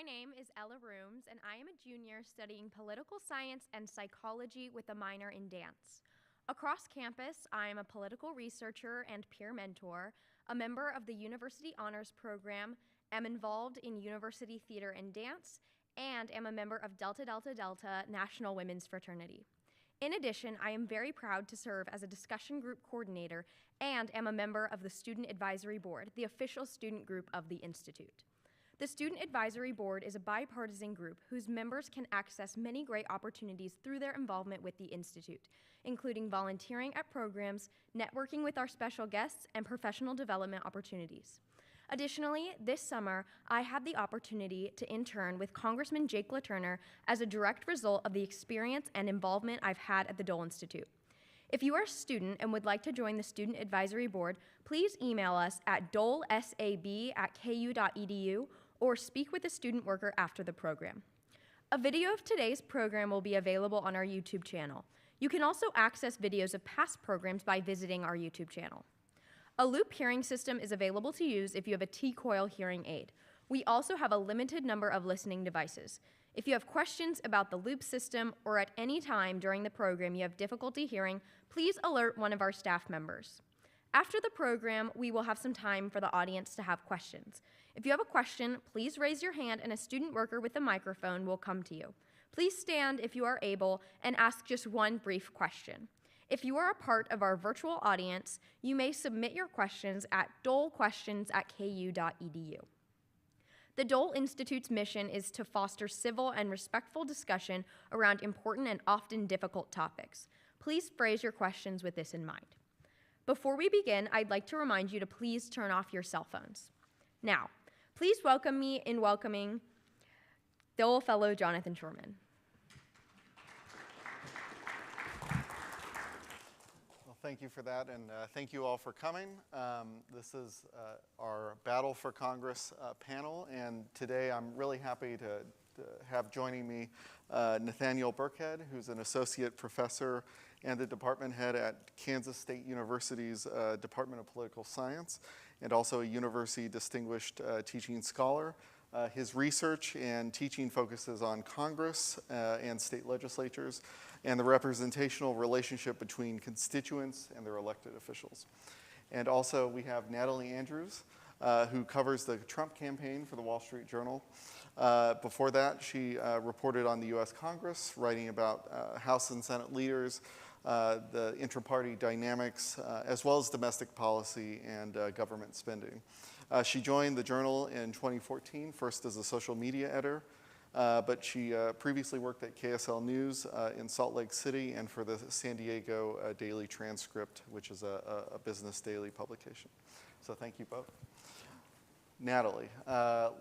name is Ella Rooms, and I am a junior studying political science and psychology with a minor in dance. Across campus, I am a political researcher and peer mentor, a member of the University Honors Program, am involved in university theater and dance, and am a member of Delta Delta Delta National Women's Fraternity. In addition, I am very proud to serve as a discussion group coordinator and am a member of the Student Advisory Board, the official student group of the Institute. The Student Advisory Board is a bipartisan group whose members can access many great opportunities through their involvement with the Institute, including volunteering at programs, networking with our special guests, and professional development opportunities. Additionally, this summer, I had the opportunity to intern with Congressman Jake LaTurner as a direct result of the experience and involvement I've had at the Dole Institute. If you are a student and would like to join the Student Advisory Board, please email us at dolesab@ku.edu or speak with a student worker after the program. A video of today's program will be available on our YouTube channel. You can also access videos of past programs by visiting our YouTube channel. A loop hearing system is available to use if you have a T-coil hearing aid. We also have a limited number of listening devices. If you have questions about the loop system or at any time during the program you have difficulty hearing, please alert one of our staff members. After the program, we will have some time for the audience to have questions. If you have a question, please raise your hand and a student worker with a microphone will come to you. Please stand if you are able and ask just one brief question. If you are a part of our virtual audience, you may submit your questions at dolequestions@ku.edu. The Dole Institute's mission is to foster civil and respectful discussion around important and often difficult topics. Please phrase your questions with this in mind. Before we begin, I'd like to remind you to please turn off your cell phones. Now, please welcome me in welcoming Dole Fellow Jonathan Shorman. Well, thank you for that, and thank you all for coming. This is our Battle for Congress panel, and today I'm really happy to have joining me Nathaniel Burkhead, who's an associate professor and the department head at Kansas State University's Department of Political Science, and also a university distinguished teaching scholar. His research and teaching focuses on Congress and state legislatures and the representational relationship between constituents and their elected officials. And also we have Natalie Andrews, who covers the Trump campaign for the Wall Street Journal. Before that, she reported on the US Congress, writing about House and Senate leaders, the intra-party dynamics, as well as domestic policy and government spending. She joined the Journal in 2014, first as a social media editor, but she previously worked at KSL News in Salt Lake City and for the San Diego Daily Transcript, which is a business daily publication. So thank you both. Natalie,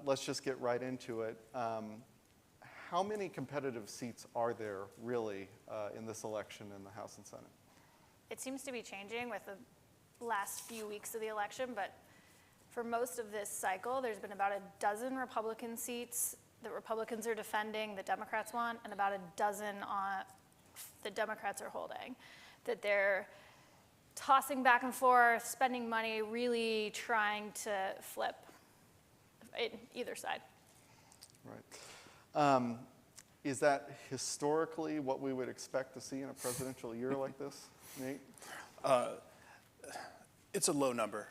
let's just get right into it. How many competitive seats are there really in this election in the House and Senate? It seems to be changing with the last few weeks of the election, but for most of this cycle, there's been about a dozen Republican seats that Republicans are defending, that Democrats want, and about a dozen the Democrats are holding, that they're tossing back and forth, spending money, really trying to flip either side. Right. Is that historically what we would expect to see in a presidential year like this, Nate? It's a low number.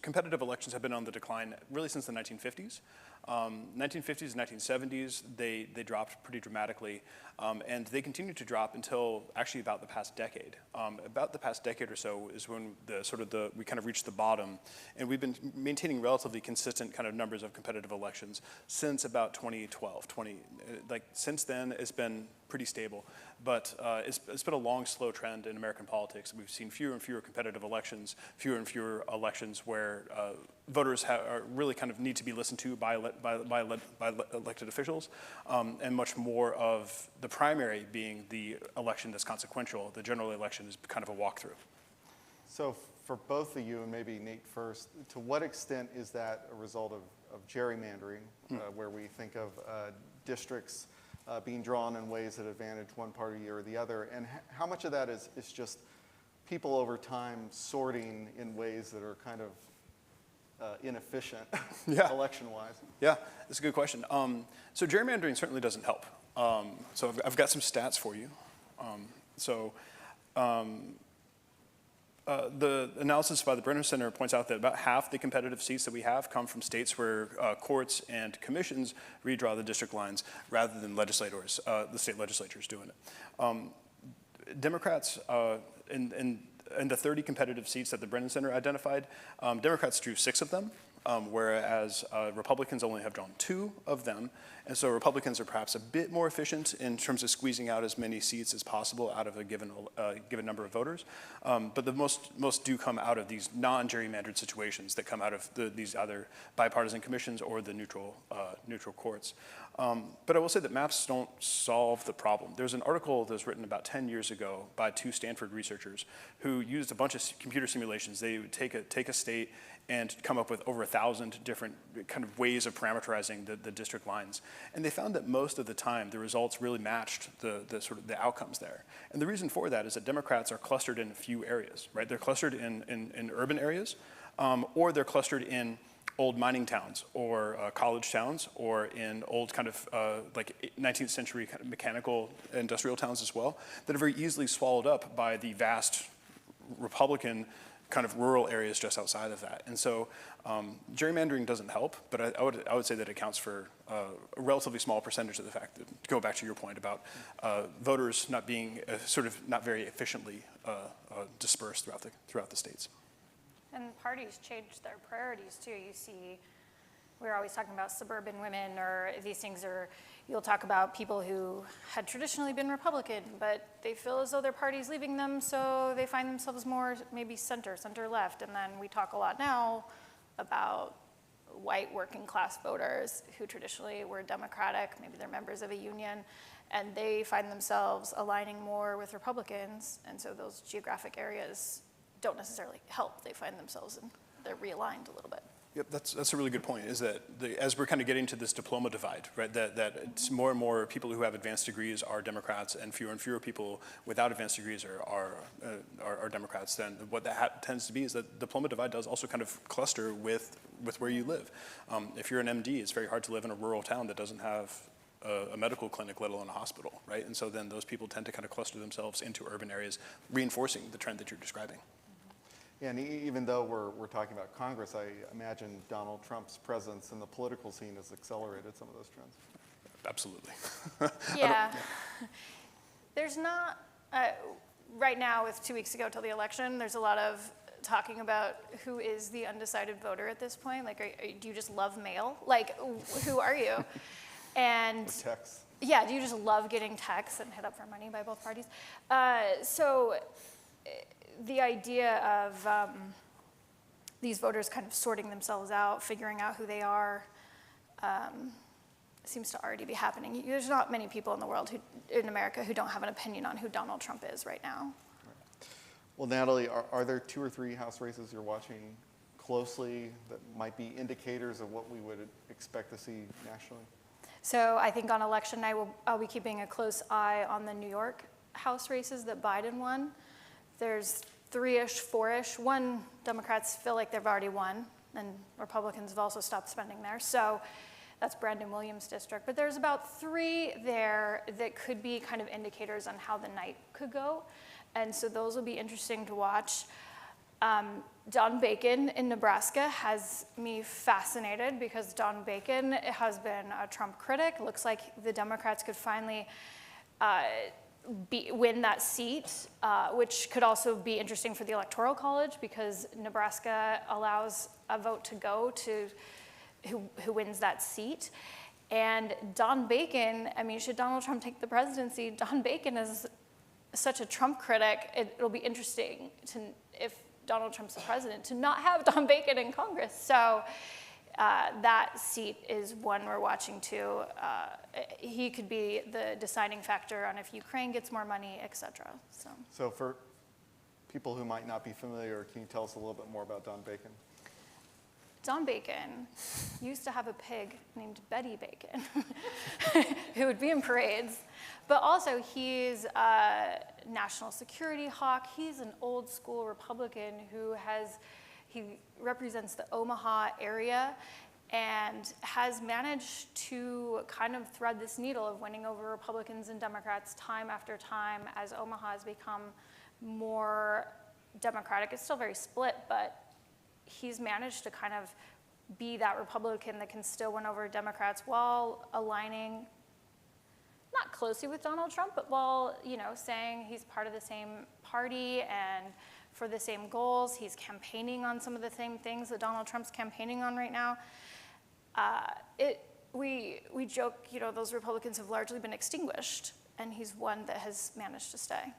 Competitive elections have been on the decline really since the 1950s. 1950s and 1970s, they dropped pretty dramatically, and they continued to drop until actually about the past decade. About the past decade or so is when we kind of reached the bottom, and we've been maintaining relatively consistent kind of numbers of competitive elections since about 2012. Since then, it's been pretty stable, but it's been a long, slow trend in American politics. We've seen fewer and fewer competitive elections, fewer and fewer elections where voters really kind of need to be listened to by elected officials, and much more of the primary being the election that's consequential. The general election is kind of a walkthrough. So for both of you, and maybe Nate first, to what extent is that a result of gerrymandering, where we think of districts being drawn in ways that advantage one party or the other, and how much of that is just people over time sorting in ways that are kind of inefficient Yeah. election-wise? Yeah, that's a good question. So gerrymandering certainly doesn't help. So I've got some stats for you. The analysis by the Brenner Center points out that about half the competitive seats that we have come from states where courts and commissions redraw the district lines rather than legislators, the state legislatures doing it. Democrats, in the 30 competitive seats that the Brennan Center identified, Democrats drew 6 of them, whereas Republicans only have drawn 2 of them. And so Republicans are perhaps a bit more efficient in terms of squeezing out as many seats as possible out of a given number of voters. But the most do come out of these non-gerrymandered situations that come out of these either bipartisan commissions or the neutral courts. But I will say that maps don't solve the problem. There's an article that was written about 10 years ago by 2 Stanford researchers who used a bunch of computer simulations. They would take a state and come up with over 1,000 different kind of ways of parameterizing the district lines. And they found that most of the time, the results really matched the outcomes there. And the reason for that is that Democrats are clustered in a few areas, right? They're clustered in urban areas, or they're clustered in old mining towns or college towns, or in old kind of like 19th century kind of mechanical industrial towns as well, that are very easily swallowed up by the vast Republican kind of rural areas just outside of that. And so gerrymandering doesn't help, but I would say that it accounts for a relatively small percentage of the fact that, to go back to your point about voters not being not very efficiently dispersed throughout the states. And parties change their priorities too. You see, we're always talking about suburban women or these things, or you'll talk about people who had traditionally been Republican, but they feel as though their party's leaving them, so they find themselves more maybe center left. And then we talk a lot now about white working class voters who traditionally were Democratic, maybe they're members of a union, and they find themselves aligning more with Republicans, and so those geographic areas don't necessarily help. They find themselves, they're realigned a little bit. Yep, that's a really good point, is that as we're kind of getting to this diploma divide, right, that it's more and more people who have advanced degrees are Democrats, and fewer people without advanced degrees are Democrats, then what that tends to be is that diploma divide does also kind of cluster with where you live. If you're an MD, it's very hard to live in a rural town that doesn't have a medical clinic, let alone a hospital, right? And so then those people tend to kind of cluster themselves into urban areas, reinforcing the trend that you're describing. Yeah, and even though we're talking about Congress, I imagine Donald Trump's presence in the political scene has accelerated some of those trends. Absolutely. Yeah. There's not, right now with 2 weeks ago till the election, there's a lot of talking about who is the undecided voter at this point. Like, do you just love mail? Like, who are you? And texts. Yeah, do you just love getting texts and hit up for money by both parties? So the idea of these voters kind of sorting themselves out, figuring out who they are, seems to already be happening. There's not many people in the world, in America, who don't have an opinion on who Donald Trump is right now. Well, Natalie, are there 2 or 3 House races you're watching closely that might be indicators of what we would expect to see nationally? So I think on election night, I'll be keeping a close eye on the New York House races that Biden won. There's 3-ish, 4-ish. One, Democrats feel like they've already won, and Republicans have also stopped spending there. So that's Brandon Williams' district. But there's about 3 there that could be kind of indicators on how the night could go. And so those will be interesting to watch. Don Bacon in Nebraska has me fascinated because Don Bacon has been a Trump critic. Looks like the Democrats could finally win that seat, which could also be interesting for the Electoral College because Nebraska allows a vote to go to who wins that seat. And Don Bacon, I mean, should Donald Trump take the presidency, Don Bacon is such a Trump critic, it'll be interesting if Donald Trump's the president to not have Don Bacon in Congress. So that seat is one we're watching too. He could be the deciding factor on if Ukraine gets more money, et cetera. So for people who might not be familiar, can you tell us a little bit more about Don Bacon? Don Bacon used to have a pig named Betty Bacon who would be in parades. But also he's a national security hawk. He's an old school Republican who has, He represents the Omaha area and has managed to kind of thread this needle of winning over Republicans and Democrats time after time as Omaha has become more Democratic. It's still very split, but he's managed to kind of be that Republican that can still win over Democrats while aligning not closely with Donald Trump, but while, saying he's part of the same party and for the same goals. He's campaigning on some of the same things that Donald Trump's campaigning on right now. We joke, those Republicans have largely been extinguished, and he's one that has managed to stay.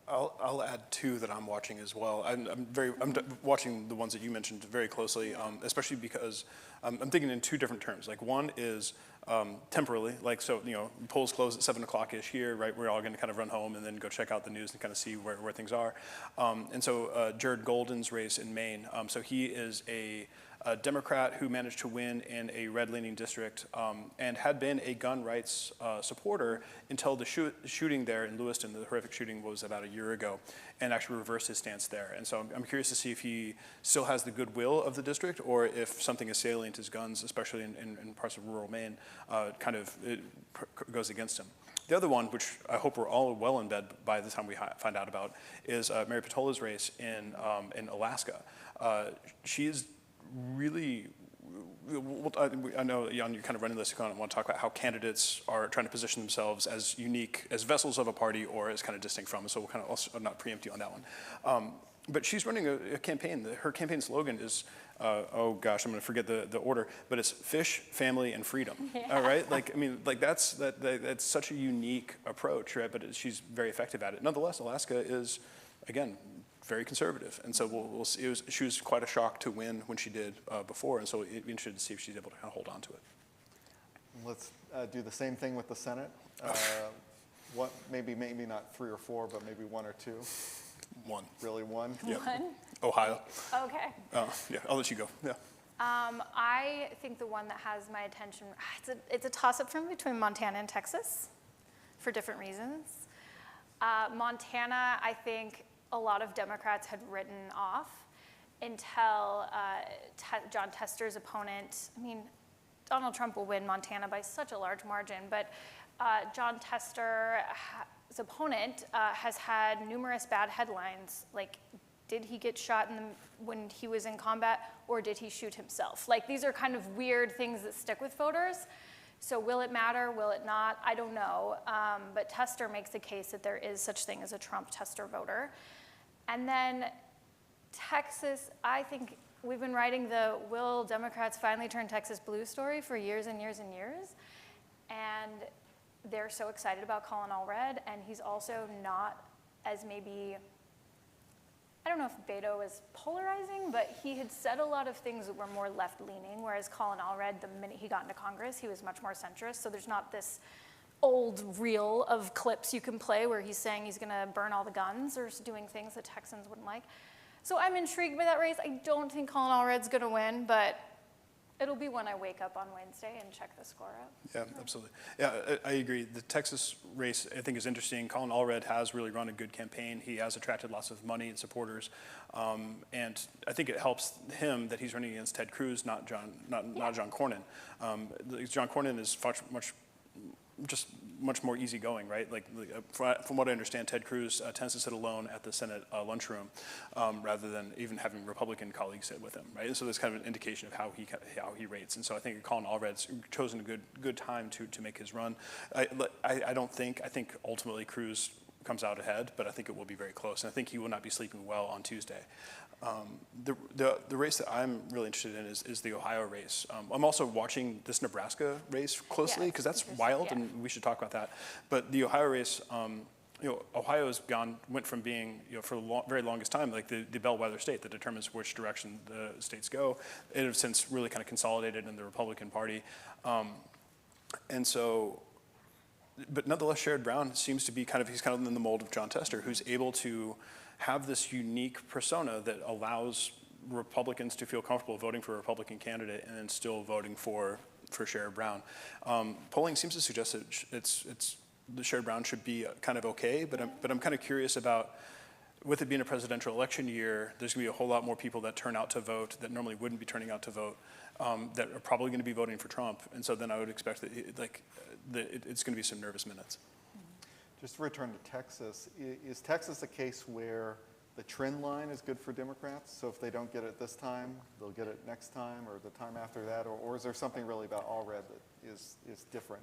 I'll add two that I'm watching as well. I'm watching the ones that you mentioned very closely, especially because I'm thinking in two different terms. Like one is temporally, polls close at 7 o'clock-ish here, right? We're all going to kind of run home and then go check out the news and kind of see where things are. And so Jared Golden's race in Maine, so he is a Democrat who managed to win in a red-leaning district and had been a gun rights supporter until the shooting there in Lewiston, the horrific shooting was about a year ago, and actually reversed his stance there. And so I'm curious to see if he still has the goodwill of the district or if something as salient as guns, especially in parts of rural Maine, goes against him. The other one, which I hope we're all well in bed by the time we find out about, is Mary Petola's race in Alaska. She's really, I know, Jan, you're kind of running this, you kind of want to talk about how candidates are trying to position themselves as unique, as vessels of a party or as kind of distinct from, so we'll kind of also not preempt you on that one. But she's running a campaign. Her campaign slogan is, oh gosh, I'm going to forget the order, but it's fish, family, and freedom. Yeah. All right, that's such a unique approach, right? But she's very effective at it. Nonetheless, Alaska is, again, very conservative, and so we'll see. She was quite a shock to win when she did before, and so it'd be interesting to see if she's able to kind of hold on to it. Let's do the same thing with the Senate. Maybe not 3 or 4, but maybe 1 or 2. One. Really one? Yep. One? Ohio. Okay. Yeah, I'll let you go. Yeah. I think the one that has my attention, it's a toss-up for me between Montana and Texas for different reasons. Montana, I think a lot of Democrats had written off until John Tester's opponent, Donald Trump will win Montana by such a large margin, but John Tester's opponent has had numerous bad headlines, like did he get shot when he was in combat, or did he shoot himself? These are kind of weird things that stick with voters. So will it matter, will it not? I don't know, but Tester makes the case that there is such thing as a Trump-Tester voter. And then Texas, I think we've been writing the will Democrats finally turn Texas blue story for years and years and years. And they're so excited about Colin Allred, and he's also not as maybe, I don't know if Beto is polarizing, but he had said a lot of things that were more left-leaning, whereas Colin Allred, the minute he got into Congress, he was much more centrist. So there's not this old reel of clips you can play where he's saying he's going to burn all the guns or doing things that Texans wouldn't like. So I'm intrigued by that race. I don't think Colin Allred's going to win, but it'll be when I wake up on Wednesday and check the score out. Yeah, absolutely. Yeah, I agree. The Texas race, I think, is interesting. Colin Allred has really run a good campaign. He has attracted lots of money and supporters, and I think it helps him that he's running against Ted Cruz, not John Cornyn. John Cornyn is much more easygoing, right? From what I understand, Ted Cruz tends to sit alone at the Senate lunchroom rather than even having Republican colleagues sit with him, right? And so there's kind of an indication of how he rates. And so I think Colin Allred's chosen a good time to make his run. I think ultimately Cruz comes out ahead, but I think it will be very close. And I think he will not be sleeping well on Tuesday. The race that I'm really interested in is the Ohio race. I'm also watching this Nebraska race closely because that's wild, and we should talk about that. But the Ohio race, Ohio went from being, for the very longest time, like the bellwether state that determines which direction the states go. It has since really kind of consolidated in the Republican Party, and so. But nonetheless, Sherrod Brown seems to be he's kind of in the mold of John Tester, who's able to have this unique persona that allows Republicans to feel comfortable voting for a Republican candidate and then still voting for Sherrod Brown. Polling seems to suggest that Sherrod Brown should be kind of okay, but I'm kind of curious about with it being a presidential election year, there's going to be a whole lot more people that turn out to vote that normally wouldn't be turning out to vote, that are probably going to be voting for Trump. And so then I would expect that it's going to be some nervous minutes. Just to return to Texas, is Texas a case where the trend line is good for Democrats? So if they don't get it this time, they'll get it next time or the time after that? Or is there something really about all red that is different?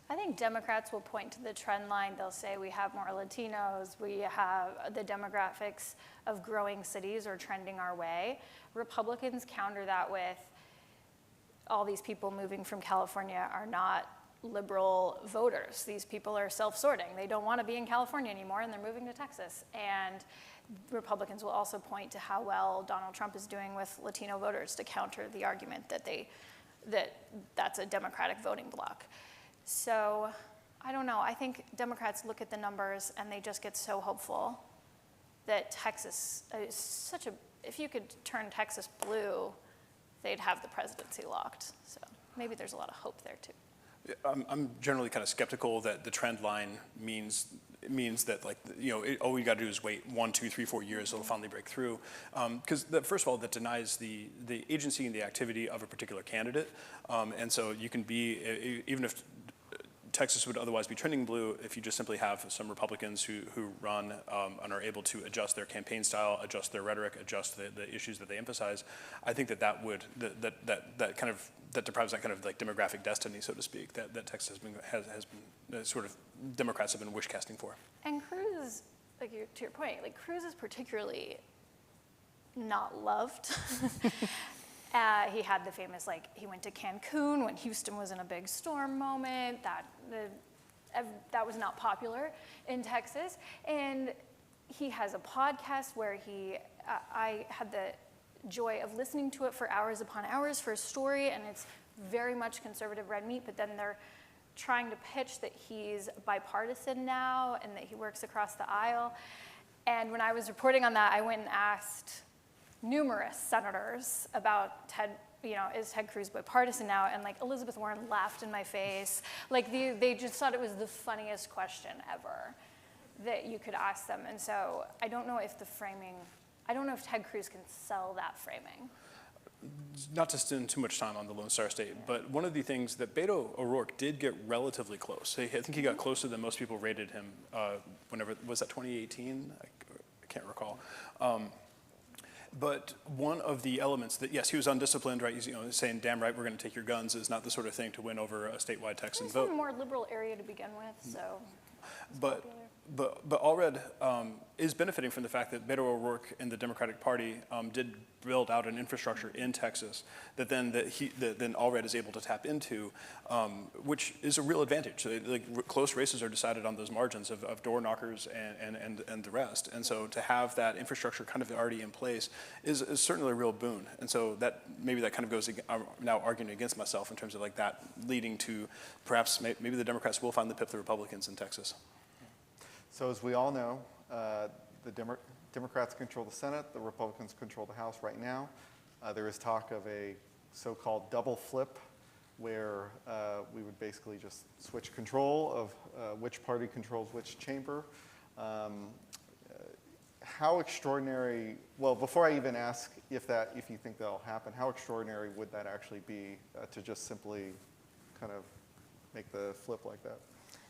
I think Democrats will point to the trend line. They'll say we have more Latinos, we have the demographics of growing cities are trending our way. Republicans counter that with all these people moving from California are not liberal voters. These people are self-sorting. They don't want to be in California anymore, and they're moving to Texas. And Republicans will also point to how well Donald Trump is doing with Latino voters to counter the argument that that's a Democratic voting bloc. So I don't know. I think Democrats look at the numbers and they just get so hopeful that Texas is such a, if you could turn Texas blue, they'd have the presidency locked. So maybe there's a lot of hope there too. I'm generally kind of skeptical that the trend line means that, like, all we got to do is wait 1, 2, 3, 4 years, it'll finally break through. Because first of all, that denies the agency and the activity of a particular candidate. And so you can be, even if Texas would otherwise be trending blue, if you just simply have some Republicans who run and are able to adjust their campaign style, adjust their rhetoric, adjust the issues that they emphasize, I think that deprives that kind of like demographic destiny, so to speak, that Texas has been sort of Democrats have been wish casting for. And Cruz, like to your point, like Cruz is particularly not loved. He had the famous, like, he went to Cancun when Houston was in a big storm moment. That was not popular in Texas. And he has a podcast where I had the joy of listening to it for hours upon hours for a story, and it's very much conservative red meat, but then they're trying to pitch that he's bipartisan now and that he works across the aisle. And when I was reporting on that, I went and asked numerous senators about Ted, is Ted Cruz bipartisan now? And like Elizabeth Warren laughed in my face. Like they just thought it was the funniest question ever that you could ask them. And so I don't know if Ted Cruz can sell that framing. Not to spend too much time on the Lone Star State, but one of the things that Beto O'Rourke did get relatively close. I think he got closer than most people rated him whenever, was that 2018? I can't recall. But one of the elements that, yes, he was undisciplined, right? He's saying, damn right, we're going to take your guns is not the sort of thing to win over a statewide Texan vote. It's a more liberal area to begin with, so But Allred is benefiting from the fact that Beto O'Rourke and the Democratic Party did build out an infrastructure in Texas that then Allred is able to tap into, which is a real advantage. Like close races are decided on those margins of door knockers and the rest. And so to have that infrastructure kind of already in place is certainly a real boon. And so maybe that kind of goes, I'm now arguing against myself in terms of like that leading to perhaps maybe the Democrats will finally pip the Republicans in Texas. So as we all know, the Democrats control the Senate, the Republicans control the House right now. There is talk of a so-called double flip where we would basically just switch control of which party controls which chamber. How extraordinary, well, before I even ask if you think that'll happen, how extraordinary would that actually be to just simply kind of make the flip like that?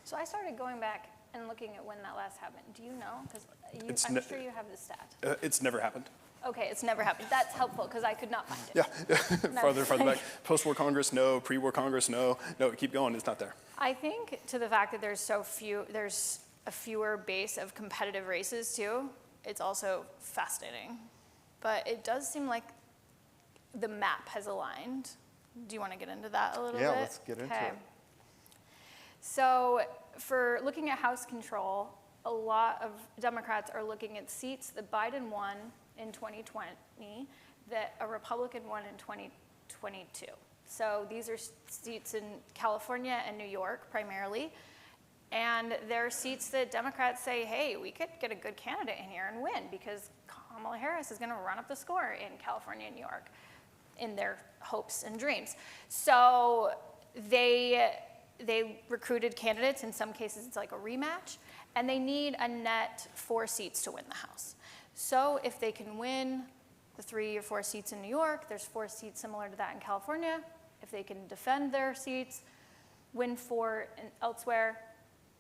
So I started going back and looking at when that last happened. Do you know? Because I'm sure you have the stat. It's never happened. Okay, it's never happened. That's helpful because I could not find it. Yeah, farther back. Post-war Congress, no. Pre-war Congress, no. No, keep going, it's not there. I think to the fact that there's a fewer base of competitive races too, it's also fascinating. But it does seem like the map has aligned. Do you want to get into that a little bit? Yeah, let's get into it. So for looking at House control, a lot of Democrats are looking at seats that Biden won in 2020 that a Republican won in 2022. So these are seats in California and New York primarily. And they're seats that Democrats say, hey, we could get a good candidate in here and win because Kamala Harris is going to run up the score in California and New York in their hopes and dreams. So they recruited candidates. In some cases, it's like a rematch. And they need a net 4 seats to win the House. So if they can win the 3 or 4 seats in New York, there's 4 seats similar to that in California. If they can defend their seats, win 4 elsewhere,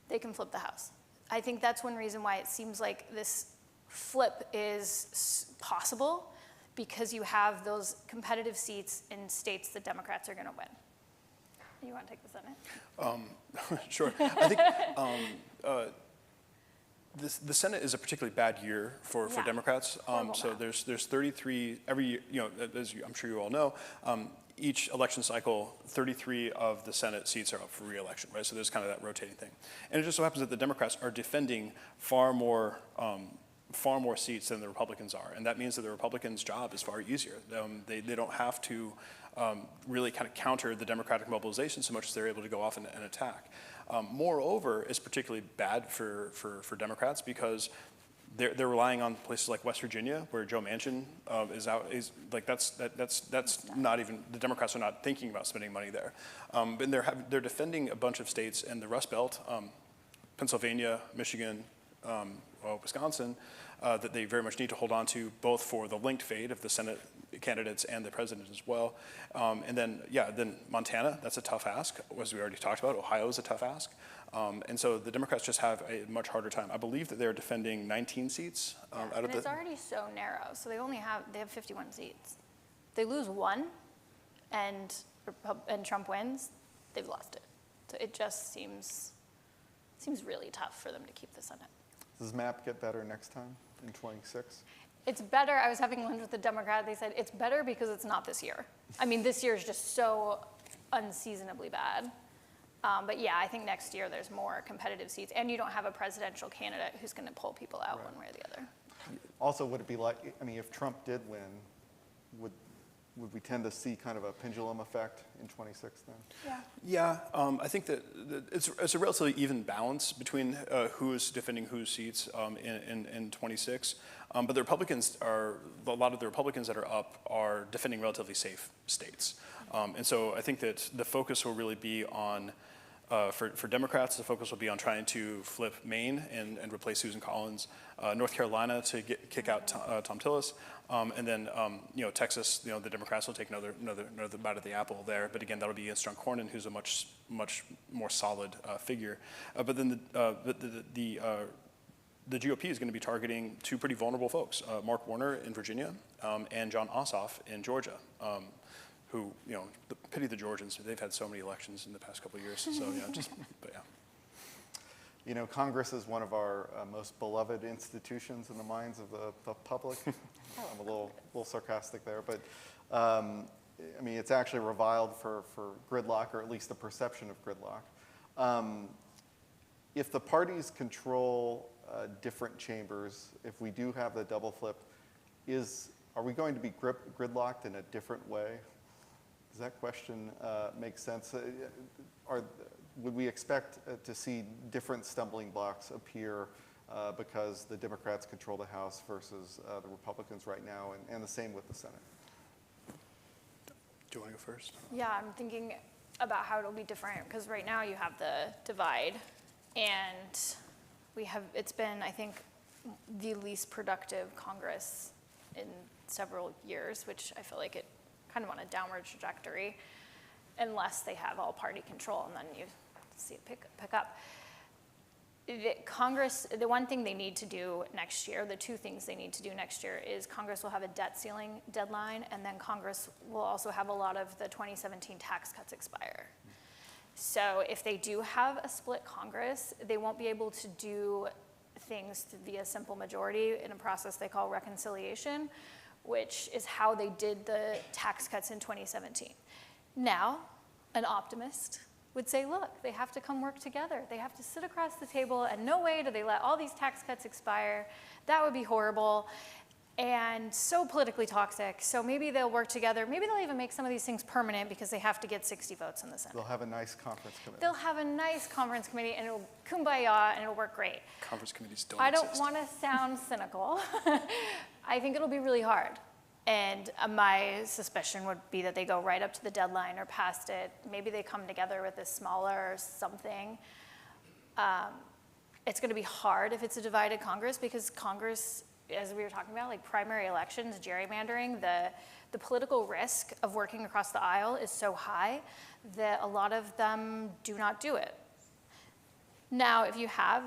they can flip the House. I think that's one reason why it seems like this flip is possible, because you have those competitive seats in states the Democrats are going to win. You want to take the Senate? Sure. I think the Senate is a particularly bad year for Democrats. So there's 33 every year. As I'm sure you all know, each election cycle, 33 of the Senate seats are up for re-election, right? So there's kind of that rotating thing, and it just so happens that the Democrats are defending far more seats than the Republicans are, and that means that the Republicans' job is far easier. They don't have to really kind of counter the Democratic mobilization so much as they're able to go off and attack. Moreover, it's particularly bad for Democrats because they're relying on places like West Virginia, where Joe Manchin is out. That's not even, the Democrats are not thinking about spending money there. But they're defending a bunch of states in the Rust Belt, Pennsylvania, Michigan, Wisconsin, that they very much need to hold on to, both for the linked fate of the Senate candidates and the president as well. And then Montana, that's a tough ask, as we already talked about. Ohio is a tough ask. And so the Democrats just have a much harder time. I believe that they're defending 19 seats out of the... it's already so narrow, so they have 51 seats. They lose 1, and Trump wins, they've lost it. So it just seems really tough for them to keep the Senate. Does the map get better next time in 26? It's better. I was having lunch with a Democrat. They said it's better because it's not this year. I mean, this year is just so unseasonably bad. But yeah, I think next year there's more competitive seats, and you don't have a presidential candidate who's going to pull people out one way or the other. Also, would it be like, I mean, if Trump did win, would we tend to see kind of a pendulum effect in 26 then? Yeah. Yeah, I think that it's a relatively even balance between who is defending whose seats in 26. But the Republicans a lot of the Republicans that are up are defending relatively safe states. And so I think that the focus will really be on, for Democrats, the focus will be on trying to flip Maine and replace Susan Collins, North Carolina to kick out Tom Tillis, and then Texas, the Democrats will take another bite at the apple there. But again, that'll be against John Cornyn, who's a much more solid figure. But then the GOP is going to be targeting 2 pretty vulnerable folks, Mark Warner in Virginia and John Ossoff in Georgia. Who, pity the Georgians. They've had so many elections in the past couple of years. So but yeah. Congress is one of our most beloved institutions in the minds of the public. I'm a little sarcastic there, but I mean, it's actually reviled for gridlock, or at least the perception of gridlock. If the parties control different chambers, if we do have the double flip, are we going to be gridlocked in a different way? Does that question make sense? Would we expect to see different stumbling blocks appear because the Democrats control the House versus the Republicans right now, and the same with the Senate? Do you want to go first? Yeah, I'm thinking about how it'll be different, because right now you have the divide, and it's been, I think, the least productive Congress in several years, which I feel like it kind of on a downward trajectory, unless they have all party control, and then you see it pick up. Congress, the one thing they need to do next year, the 2 things they need to do next year is Congress will have a debt ceiling deadline, and then Congress will also have a lot of the 2017 tax cuts expire. So if they do have a split Congress, they won't be able to do things via simple majority in a process they call reconciliation, which is how they did the tax cuts in 2017. Now, an optimist would say, look, they have to come work together. They have to sit across the table, and no way do they let all these tax cuts expire. That would be horrible and so politically toxic. So maybe they'll work together. Maybe they'll even make some of these things permanent because they have to get 60 votes in the Senate. They'll have a nice conference committee. They'll have a nice conference committee, and it'll kumbaya, and it'll work great. Conference committees don't I don't exist. want to sound cynical. I think it'll be really hard. And my suspicion would be that they go right up to the deadline or past it. Maybe they come together with a smaller something. it's going to be hard if it's a divided Congress, because Congress, as we were talking about, like primary elections, gerrymandering, the political risk of working across the aisle is so high that a lot of them do not do it. Now, if you have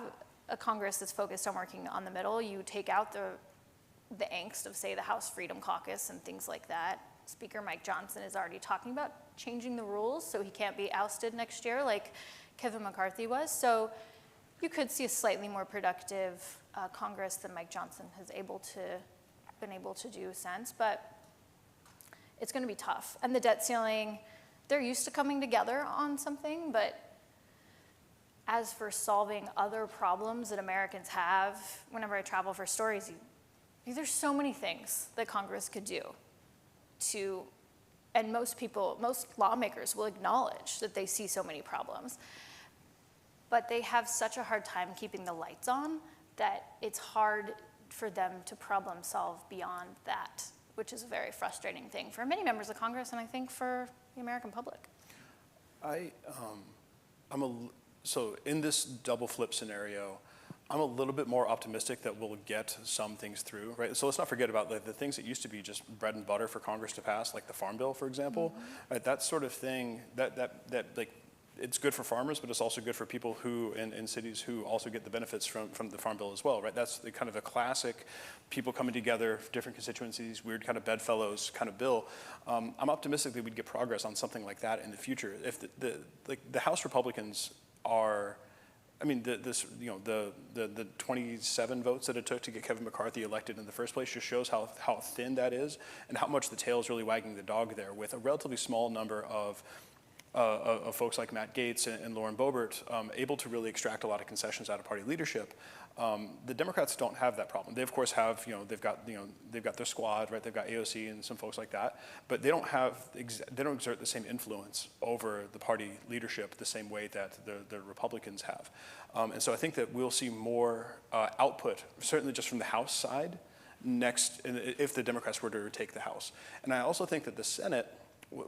a Congress that's focused on working on the middle, you take out the angst of, say, the House Freedom Caucus and things like that. Speaker Mike Johnson is already talking about changing the rules so he can't be ousted next year like Kevin McCarthy was. So you could see a slightly more productive Congress than Mike Johnson has been able to do since, but it's going to be tough. And the debt ceiling, they're used to coming together on something, but as for solving other problems that Americans have, whenever I travel for stories, there's so many things that Congress could do to, and most lawmakers will acknowledge that they see so many problems, but they have such a hard time keeping the lights on that it's hard for them to problem solve beyond that, which is a very frustrating thing for many members of Congress, and I think for the American public. So in this double flip scenario, I'm a little bit more optimistic that we'll get some things through, right? So let's not forget about the things that used to be just bread and butter for Congress to pass, like the Farm Bill, for example. Mm-hmm. Right? That sort of thing, that like, it's good for farmers, but it's also good for people who, in cities, who also get the benefits from the Farm Bill as well, right? That's the kind of a classic people coming together, different constituencies, weird kind of bedfellows kind of bill. I'm optimistic that we'd get progress on something like that in the future. If the House Republicans are, I mean, the 27 votes that it took to get Kevin McCarthy elected in the first place just shows how thin that is and how much the tail is really wagging the dog there, with a relatively small number of folks like Matt Gaetz and Lauren Boebert able to really extract a lot of concessions out of party leadership. The Democrats don't have that problem. They of course have, they've got their squad, right? They've got AOC and some folks like that, but they don't exert the same influence over the party leadership the same way that the Republicans have. And so I think that we'll see more output, certainly just from the House side, if the Democrats were to take the House. And I also think that the Senate,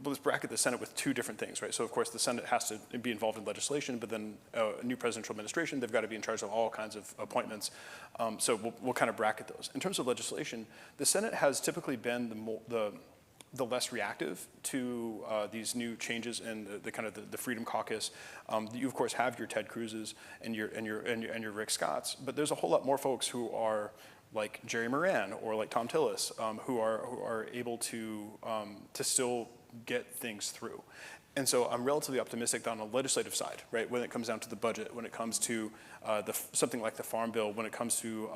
let's bracket the Senate with two different things, right? So of course the Senate has to be involved in legislation, but then a new presidential administration, they've got to be in charge of all kinds of appointments. So we'll kind of bracket those. In terms of legislation, the Senate has typically been the less reactive to these new changes in the kind of the Freedom Caucus. You of course have your Ted Cruz's and your Rick Scott's, but there's a whole lot more folks who are like Jerry Moran or like Tom Tillis, who are able to still get things through. And so I'm relatively optimistic that on the legislative side, right, when it comes down to the budget, when it comes to something like the Farm Bill, when it comes to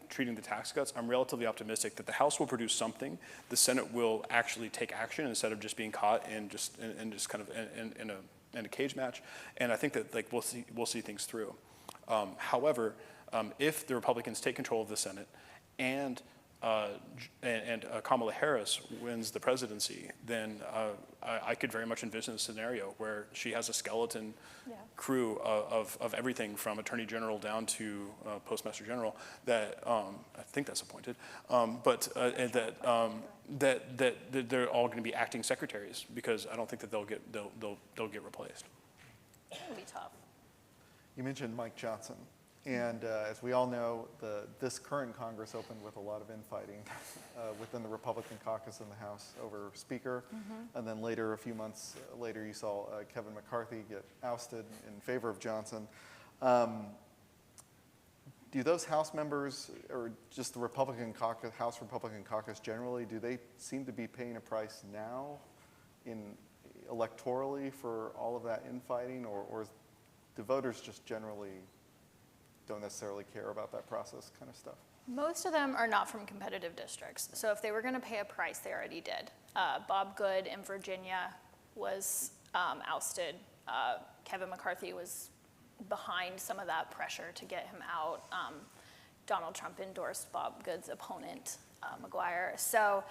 treating the tax cuts, I'm relatively optimistic that the House will produce something. The Senate will actually take action instead of just being caught in just kind of in a cage match. And I think that like we'll see things through. However, if the Republicans take control of the Senate and Kamala Harris wins the presidency, then I could very much envision a scenario where she has a skeleton crew of everything from Attorney General down to Postmaster General that I think that's appointed, that they're all going to be acting secretaries, because I don't think that they'll get replaced. It'll be tough. You mentioned Mike Johnson. And as we all know, this current Congress opened with a lot of infighting within the Republican caucus in the House over Speaker. Mm-hmm. And then later, a few months later, you saw Kevin McCarthy get ousted in favor of Johnson. Do those House members, or just the Republican caucus, House Republican caucus generally, do they seem to be paying a price now electorally for all of that infighting, or do voters just generally don't necessarily care about that process kind of stuff? Most of them are not from competitive districts. So if they were going to pay a price, they already did. Bob Good in Virginia was ousted. Kevin McCarthy was behind some of that pressure to get him out. Donald Trump endorsed Bob Good's opponent, McGuire. So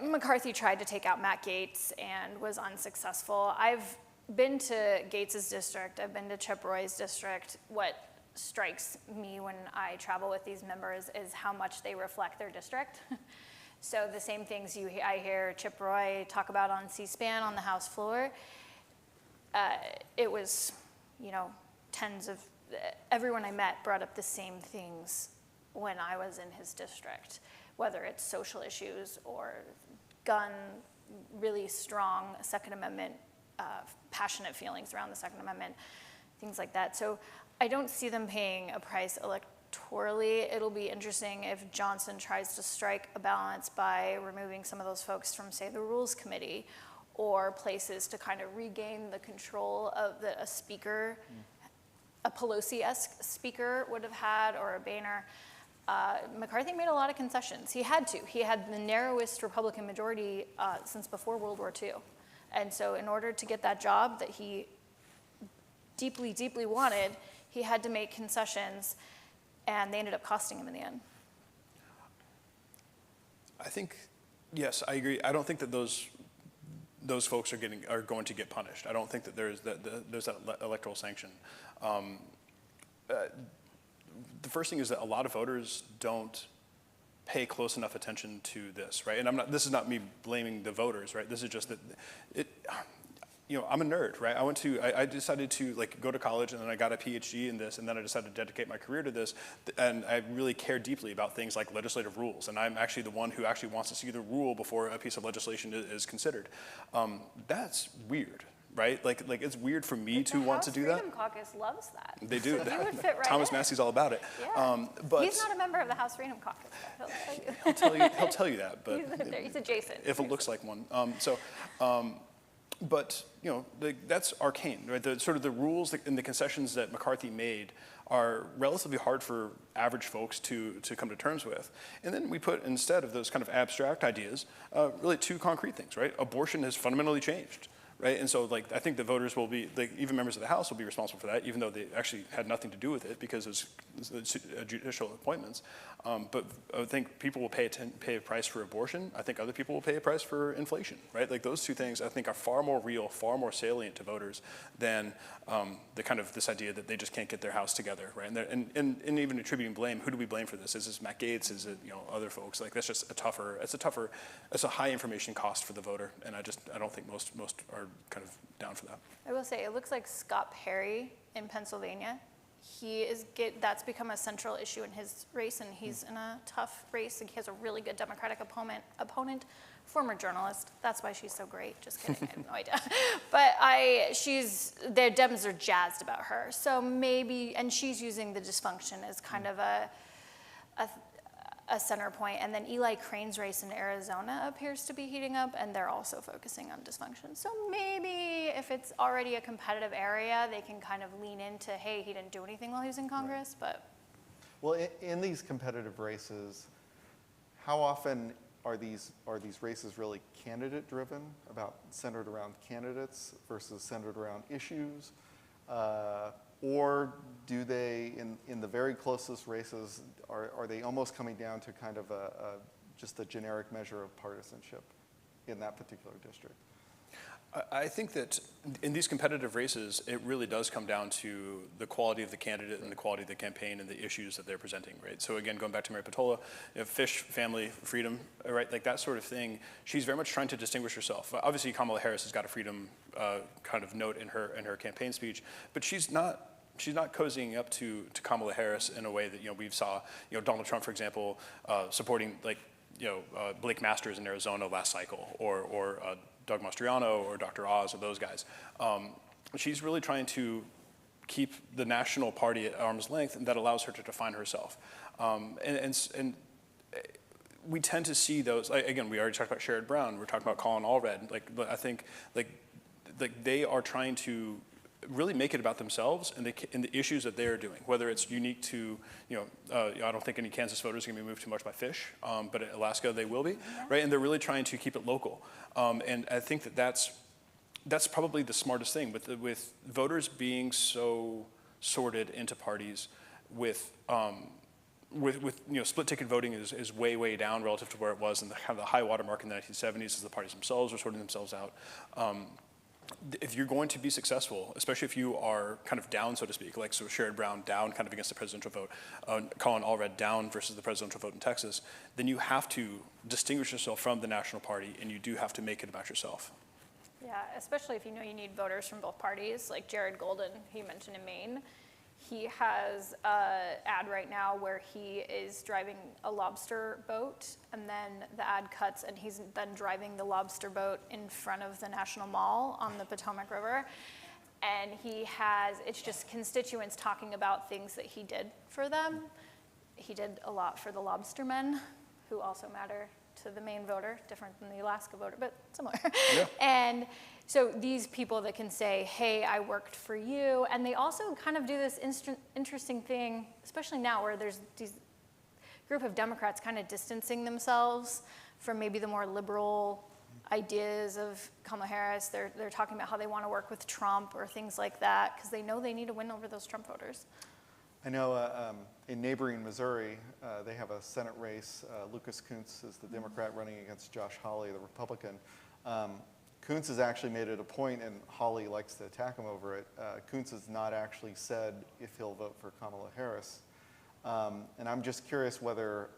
McCarthy tried to take out Matt Gaetz and was unsuccessful. I've been to Gaetz's district. I've been to Chip Roy's district. What strikes me when I travel with these members is how much they reflect their district. So the same things I hear Chip Roy talk about on C-SPAN on the House floor, it was, tens of everyone I met brought up the same things when I was in his district, whether it's social issues or gun, really strong Second Amendment, passionate feelings around the Second Amendment, things like that. So I don't see them paying a price electorally. It'll be interesting if Johnson tries to strike a balance by removing some of those folks from, say, the Rules Committee, or places to kind of regain the control of a speaker, a Pelosi-esque speaker would have had, or a Boehner. McCarthy made a lot of concessions. He had to. He had the narrowest Republican majority since before World War II. And so in order to get that job that he deeply, deeply wanted, he had to make concessions, and they ended up costing him in the end. I think, yes, I agree. I don't think that those folks are going to get punished. I don't think that there's that electoral sanction. The first thing is that a lot of voters don't pay close enough attention to this, right? And this is not me blaming the voters, right? This is just that I'm a nerd, right? I decided to go to college, and then I got a PhD in this, and then I decided to dedicate my career to this, and I really care deeply about things like legislative rules, and I'm actually the one who actually wants to see the rule before a piece of legislation is considered. That's weird, right? Like it's weird for me to want to do that. The House Freedom Caucus loves that. They do. So you would fit right Thomas in. Massey's all about it. Yeah. But he's not a member of the House Freedom Caucus, but he'll tell you. he'll tell you that, but he's adjacent. If it looks like one. But that's arcane, right? The sort of the rules and the concessions that McCarthy made are relatively hard for average folks to come to terms with. And then we put, instead of those kind of abstract ideas, really two concrete things, right? Abortion has fundamentally changed, right? And so I think the voters will be, even members of the House will be responsible for that, even though they actually had nothing to do with it because it was judicial appointments. But I think people will pay a price for abortion. I think other people will pay a price for inflation, right? Those two things I think are far more real, far more salient to voters than the kind of this idea that they just can't get their house together, right? And even attributing blame, who do we blame for this? Is this Matt Gaetz? Is it other folks? That's just it's a high information cost for the voter, and I don't think most are kind of down for that. I will say, it looks like Scott Perry in Pennsylvania, that's become a central issue in his race, and he's in a tough race. He has a really good Democratic opponent, former journalist. That's why she's so great. Just kidding, I have no idea. But their Dems are jazzed about her. So maybe, and she's using the dysfunction as kind of a center point. And then Eli Crane's race in Arizona appears to be heating up, and they're also focusing on dysfunction. So maybe if it's already a competitive area, they can kind of lean into, hey, he didn't do anything while he was in Congress, right. But. Well, in these competitive races, how often are these races really candidate-driven, centered around candidates versus centered around issues? Or do they, in the very closest races, are they almost coming down to kind of just a generic measure of partisanship in that particular district? I think that in these competitive races, it really does come down to the quality of the candidate and the quality of the campaign and the issues that they're presenting, right? So again, going back to Mary Patola, fish, family, freedom, right? That sort of thing. She's very much trying to distinguish herself. Obviously, Kamala Harris has got a freedom kind of note in her campaign speech, but she's not cozying up to Kamala Harris in a way that we saw Donald Trump, for example, supporting Blake Masters in Arizona last cycle, or Doug Mastriano or Dr. Oz or those guys. She's really trying to keep the national party at arm's length, and that allows her to define herself. And we tend to see those. Again, we already talked about Sherrod Brown. We're talking about Colin Allred. I think they are trying to really make it about themselves and the issues that they're doing, whether it's unique to, I don't think any Kansas voters are going to be moved too much by fish, but in Alaska they will be, right? And they're really trying to keep it local. And I think that's probably the smartest thing, with voters being so sorted into parties with split ticket voting is way down relative to where it was in the kind of the high water mark in the 1970s as the parties themselves were sorting themselves out. If you're going to be successful, especially if you are kind of down, so to speak, so Sherrod Brown down kind of against the presidential vote, Colin Allred down versus the presidential vote in Texas, then you have to distinguish yourself from the national party, and you do have to make it about yourself. Yeah, especially if you need voters from both parties, like Jared Golden, he mentioned in Maine. He has an ad right now where he is driving a lobster boat, and then the ad cuts, and he's then driving the lobster boat in front of the National Mall on the Potomac River. And it's just constituents talking about things that he did for them. He did a lot for the lobstermen, who also matter to the Maine voter, different than the Alaska voter, but similar. Yeah. And so these people that can say, hey, I worked for you, and they also kind of do this interesting thing, especially now where there's these group of Democrats kind of distancing themselves from maybe the more liberal ideas of Kamala Harris. They're talking about how they want to work with Trump or things like that, because they know they need to win over those Trump voters. I know in neighboring Missouri, they have a Senate race. Lucas Kunce is the Democrat running against Josh Hawley, the Republican. Kunce has actually made it a point, and Hawley likes to attack him over it. Kunce has not actually said if he'll vote for Kamala Harris. And I'm just curious whether,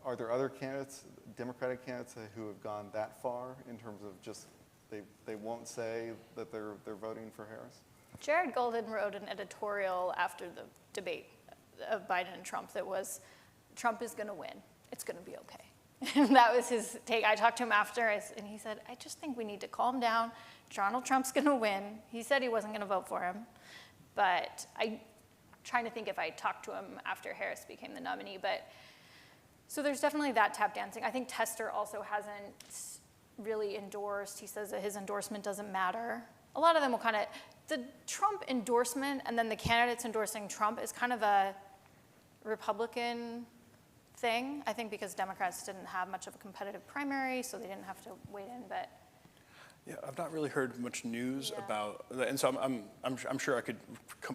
are there other candidates, Democratic candidates, who have gone that far in terms of just they won't say that they're voting for Harris? Jared Golden wrote an editorial after the debate of Biden and Trump that was, Trump is going to win. It's going to be okay. And that was his take. I talked to him after, and he said, I just think we need to calm down. Donald Trump's going to win. He said he wasn't going to vote for him. But I'm trying to think if I talked to him after Harris became the nominee. But so there's definitely that tap dancing. I think Tester also hasn't really endorsed. He says that his endorsement doesn't matter. A lot of them will kind of, the Trump endorsement and then the candidates endorsing Trump is kind of a Republican thing, I think, because Democrats didn't have much of a competitive primary, so they didn't have to wait in, but. Yeah, I've not really heard much news about, and so I'm sure I could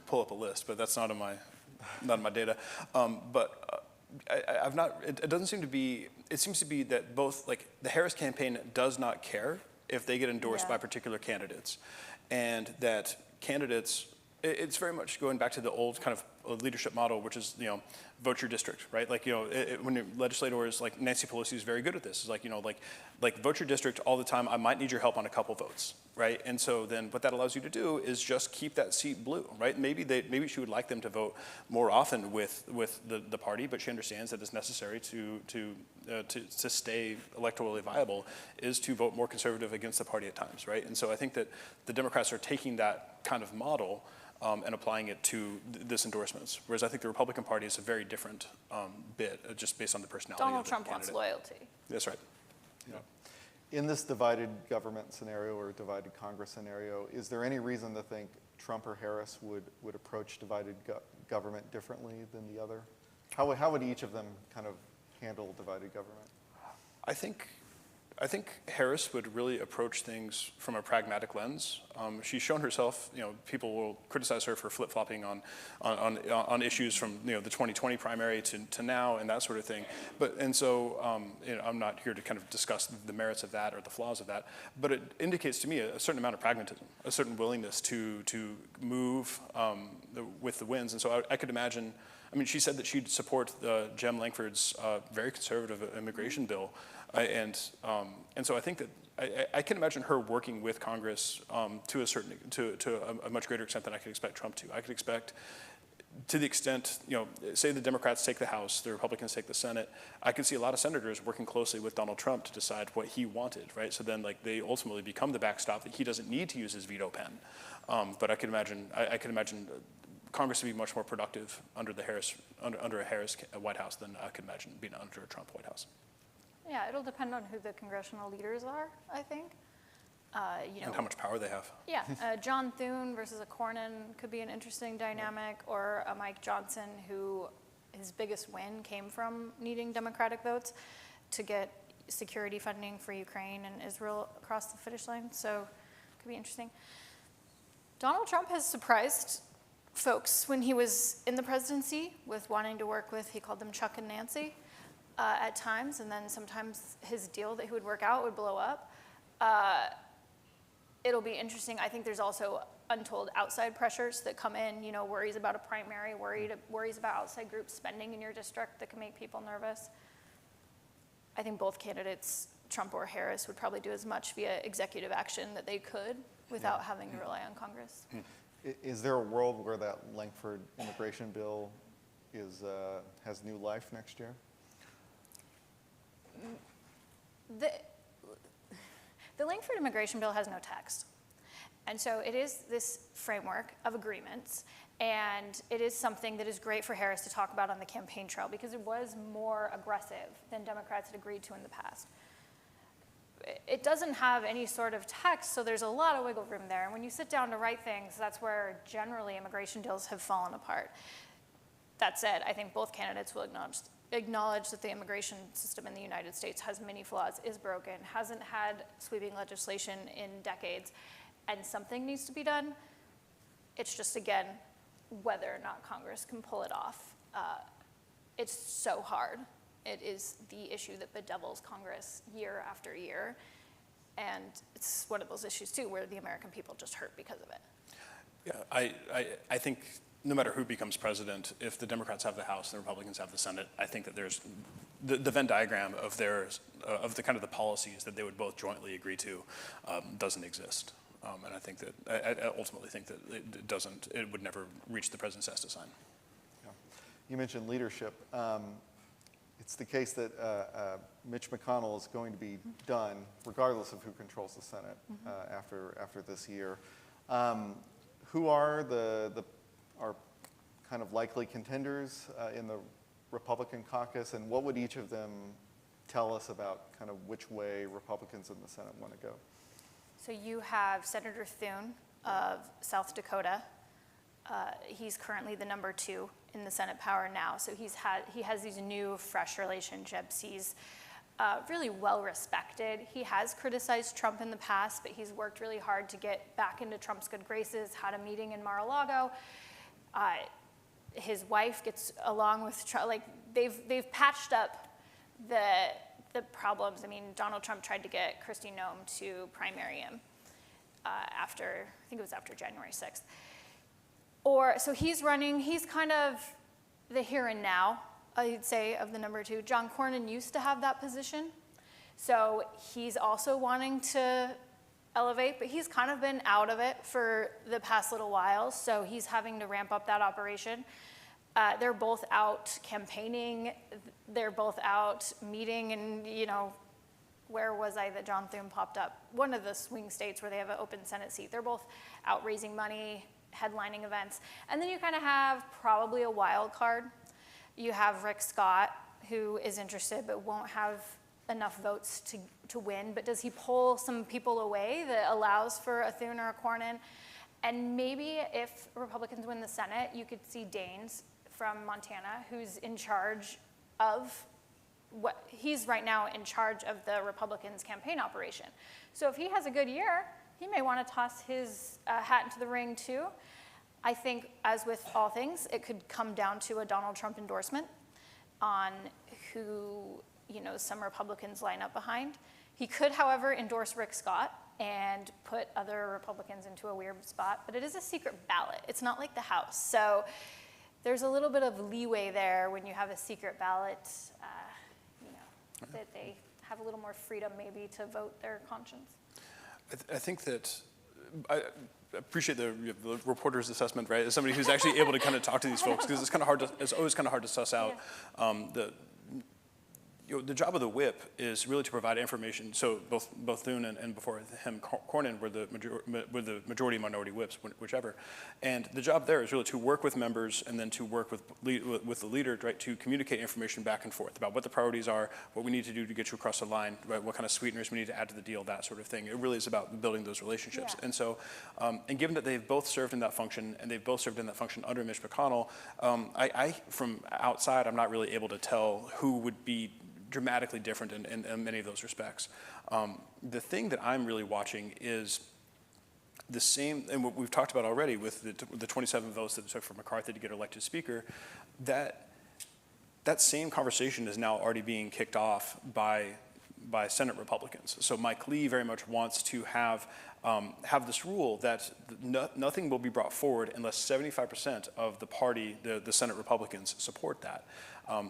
pull up a list, but that's not in my data. I've not. It doesn't seem to be. It seems to be that both, like, the Harris campaign does not care if they get endorsed by particular candidates, and that candidates. It's very much going back to the old kind of leadership model, which is, vote your district, right? Like, when legislators, like Nancy Pelosi is very good at this. It's like vote your district all the time. I might need your help on a couple votes, right? And so then what that allows you to do is just keep that seat blue, right? Maybe she would like them to vote more often with the party, but she understands that it's necessary to stay electorally viable is to vote more conservative against the party at times, right? And so I think that the Democrats are taking that kind of model and applying it to this endorsements. Whereas I think the Republican Party is a very different bit, just based on the personality Donald of the Trump candidate. wants loyalty. That's right. Yeah. In this divided government scenario or divided Congress scenario, is there any reason to think Trump or Harris would approach divided government differently than the other? How would each of them kind of handle divided government? I think Harris would really approach things from a pragmatic lens. She's shown herself, people will criticize her for flip-flopping on issues from, the 2020 primary to now and that sort of thing. So I'm not here to kind of discuss the merits of that or the flaws of that, but it indicates to me a certain amount of pragmatism, a certain willingness to move with the winds. And so I could imagine, she said that she'd support Jem Langford's very conservative immigration bill. And so I think that I can imagine her working with Congress to a much greater extent than I could expect Trump to. I could expect, to the extent, say the Democrats take the House, the Republicans take the Senate, I could see a lot of senators working closely with Donald Trump to decide what he wanted, right? So then, they ultimately become the backstop that he doesn't need to use his veto pen. But I could imagine Congress to be much more productive under a Harris White House than I could imagine being under a Trump White House. Yeah, it'll depend on who the congressional leaders are, I think. And how much power they have. Yeah, John Thune versus a Cornyn could be an interesting dynamic, or a Mike Johnson, who his biggest win came from needing Democratic votes to get security funding for Ukraine and Israel across the finish line. So it could be interesting. Donald Trump has surprised folks when he was in the presidency with wanting to work with, he called them Chuck and Nancy. At times, and then sometimes his deal that he would work out would blow up. It'll be interesting. I think there's also untold outside pressures that come in, worries about a primary, worries about outside groups spending in your district that can make people nervous. I think both candidates, Trump or Harris, would probably do as much via executive action that they could without having to rely on Congress. Is there a world where that Langford immigration bill has new life next year? The Langford immigration bill has no text. And so it is this framework of agreements, and it is something that is great for Harris to talk about on the campaign trail because it was more aggressive than Democrats had agreed to in the past. It doesn't have any sort of text, so there's a lot of wiggle room there. And when you sit down to write things, that's where generally immigration deals have fallen apart. That said, I think both candidates will acknowledge that the immigration system in the United States has many flaws, is broken, hasn't had sweeping legislation in decades, and something needs to be done. It's just, again, whether or not Congress can pull it off. It's so hard. It is the issue that bedevils Congress year after year. And it's one of those issues, too, where the American people just hurt because of it. Yeah, I think no matter who becomes president, if the Democrats have the House and the Republicans have the Senate, I think that there's the Venn diagram of the kind of the policies that they would both jointly agree to doesn't exist. And I think that, I ultimately think that it would never reach the president's desk to sign. Yeah. You mentioned leadership. It's the case that Mitch McConnell is going to be done regardless of who controls the Senate after this year. Who are our kind of likely contenders in the Republican caucus, and what would each of them tell us about kind of which way Republicans in the Senate want to go? So you have Senator Thune of South Dakota. He's currently the number 2 in the Senate power now. So he has these new, fresh relationships. He's really well respected. He has criticized Trump in the past, but he's worked really hard to get back into Trump's good graces, had a meeting in Mar-a-Lago. His wife gets along with Trump. Like, they've patched up the problems. I mean, Donald Trump tried to get Kristi Noem to primary him after, I think it was after January 6th. So he's running, he's kind of the here and now, I'd say, of the number 2. John Cornyn used to have that position. So he's also wanting to elevate, but he's kind of been out of it for the past little while, so he's having to ramp up that operation. They're both out campaigning. They're both out meeting, and, where was I that John Thune popped up? One of the swing states where they have an open Senate seat. They're both out raising money, headlining events. And then you kind of have probably a wild card. You have Rick Scott, who is interested but won't have enough votes to win. But does he pull some people away that allows for a Thune or a Cornyn? And maybe if Republicans win the Senate, you could see Daines from Montana, who's in charge of he's right now in charge of the Republicans' campaign operation. So if he has a good year, he may want to toss his hat into the ring too. I think, as with all things, it could come down to a Donald Trump endorsement on who some Republicans line up behind. He could, however, endorse Rick Scott and put other Republicans into a weird spot, but it is a secret ballot. It's not like the House. So there's a little bit of leeway there when you have a secret ballot, that they have a little more freedom maybe to vote their conscience. I think that I appreciate the reporter's assessment, right? As somebody who's actually able to kind of talk to these folks, because it's always kind of hard to suss out the job of the whip is really to provide information. So both Thune and before him, Cornyn were the majority minority whips, whichever. And the job there is really to work with members and then to work with the leader, right, to communicate information back and forth about what the priorities are, what we need to do to get you across the line, right, what kind of sweeteners we need to add to the deal, that sort of thing. It really is about building those relationships. Yeah. And so, and given that they've both served in that function and they've both served in that function under Mitch McConnell, I from outside, I'm not really able to tell who would be dramatically different in many of those respects. The thing that I'm really watching is the same, and what we've talked about already with the 27 votes that it took for McCarthy to get elected speaker, that same conversation is now already being kicked off by Senate Republicans. So Mike Lee very much wants to have have this rule that nothing will be brought forward unless 75% of the party, the Senate Republicans, support that.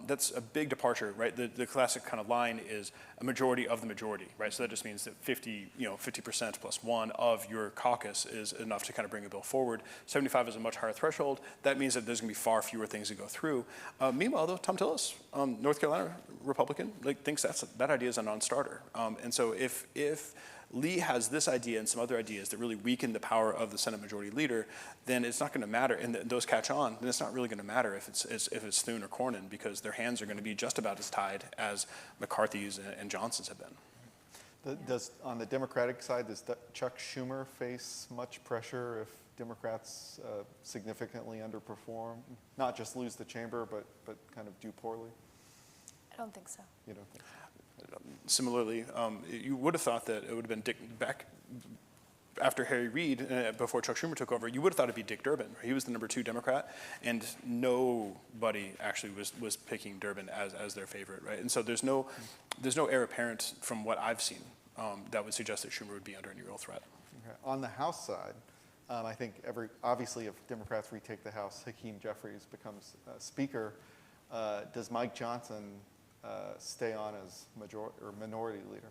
That's a big departure, right? The classic kind of line is a majority of the majority, right? So that just means that 50% plus one of your caucus is enough to kind of bring a bill forward. 75 is a much higher threshold. That means that there's going to be far fewer things to go through. Meanwhile, though, Tom Tillis, North Carolina Republican, thinks that idea is a non-starter. And so if Lee has this idea and some other ideas that really weaken the power of the Senate Majority Leader, then it's not going to matter, and those catch on, then it's not really going to matter if it's Thune or Cornyn, because their hands are going to be just about as tied as McCarthy's and Johnson's have been. On the Democratic side, does Chuck Schumer face much pressure if Democrats significantly underperform? Not just lose the chamber, but kind of do poorly? I don't think so. You don't think so? Similarly, you would have thought that it would have been Dick back after Harry Reid, before Chuck Schumer took over. You would have thought it'd be Dick Durbin. He was the #2 Democrat, and nobody actually was picking Durbin as their favorite, right? And so there's no heir apparent from what I've seen that would suggest that Schumer would be under any real threat. Okay. On the House side, I think obviously if Democrats retake the House, Hakeem Jeffries becomes Speaker. Does Mike Johnson stay on as minority leader?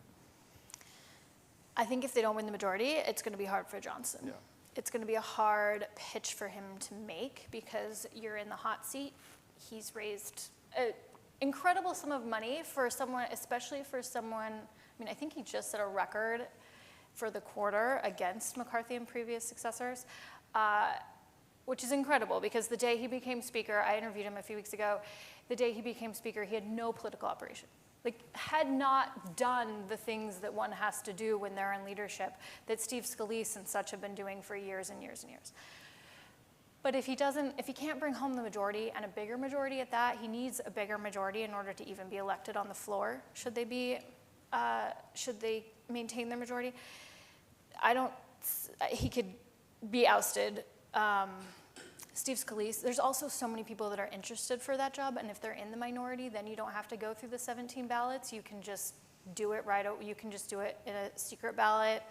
I think if they don't win the majority, it's going to be hard for Johnson. Yeah. It's going to be a hard pitch for him to make because you're in the hot seat. He's raised an incredible sum of money for someone, especially for someone, I think he just set a record for the quarter against McCarthy and previous successors, which is incredible because the day he became Speaker, I interviewed him a few weeks ago, the day he became Speaker, he had no political operation. Had not done the things that one has to do when they're in leadership that Steve Scalise and such have been doing for years and years and years. But if he can't bring home the majority, and a bigger majority at that, he needs a bigger majority in order to even be elected on the floor, should they maintain their majority. He could be ousted. Steve Scalise, there's also so many people that are interested for that job, and if they're in the minority, then you don't have to go through the 17 ballots. You can just do it you can just do it in a secret ballot,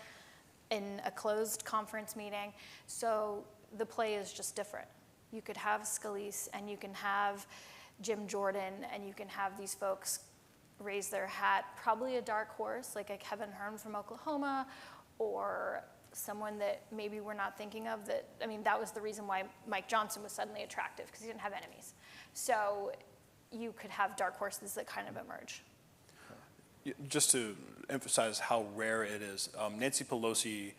in a closed conference meeting. So the play is just different. You could have Scalise, and you can have Jim Jordan, and you can have these folks raise their hat, probably a dark horse, like a Kevin Hearn from Oklahoma, or someone that maybe we're not thinking of that was the reason why Mike Johnson was suddenly attractive, because he didn't have enemies. So you could have dark horses that kind of emerge. Just to emphasize how rare it is, Nancy Pelosi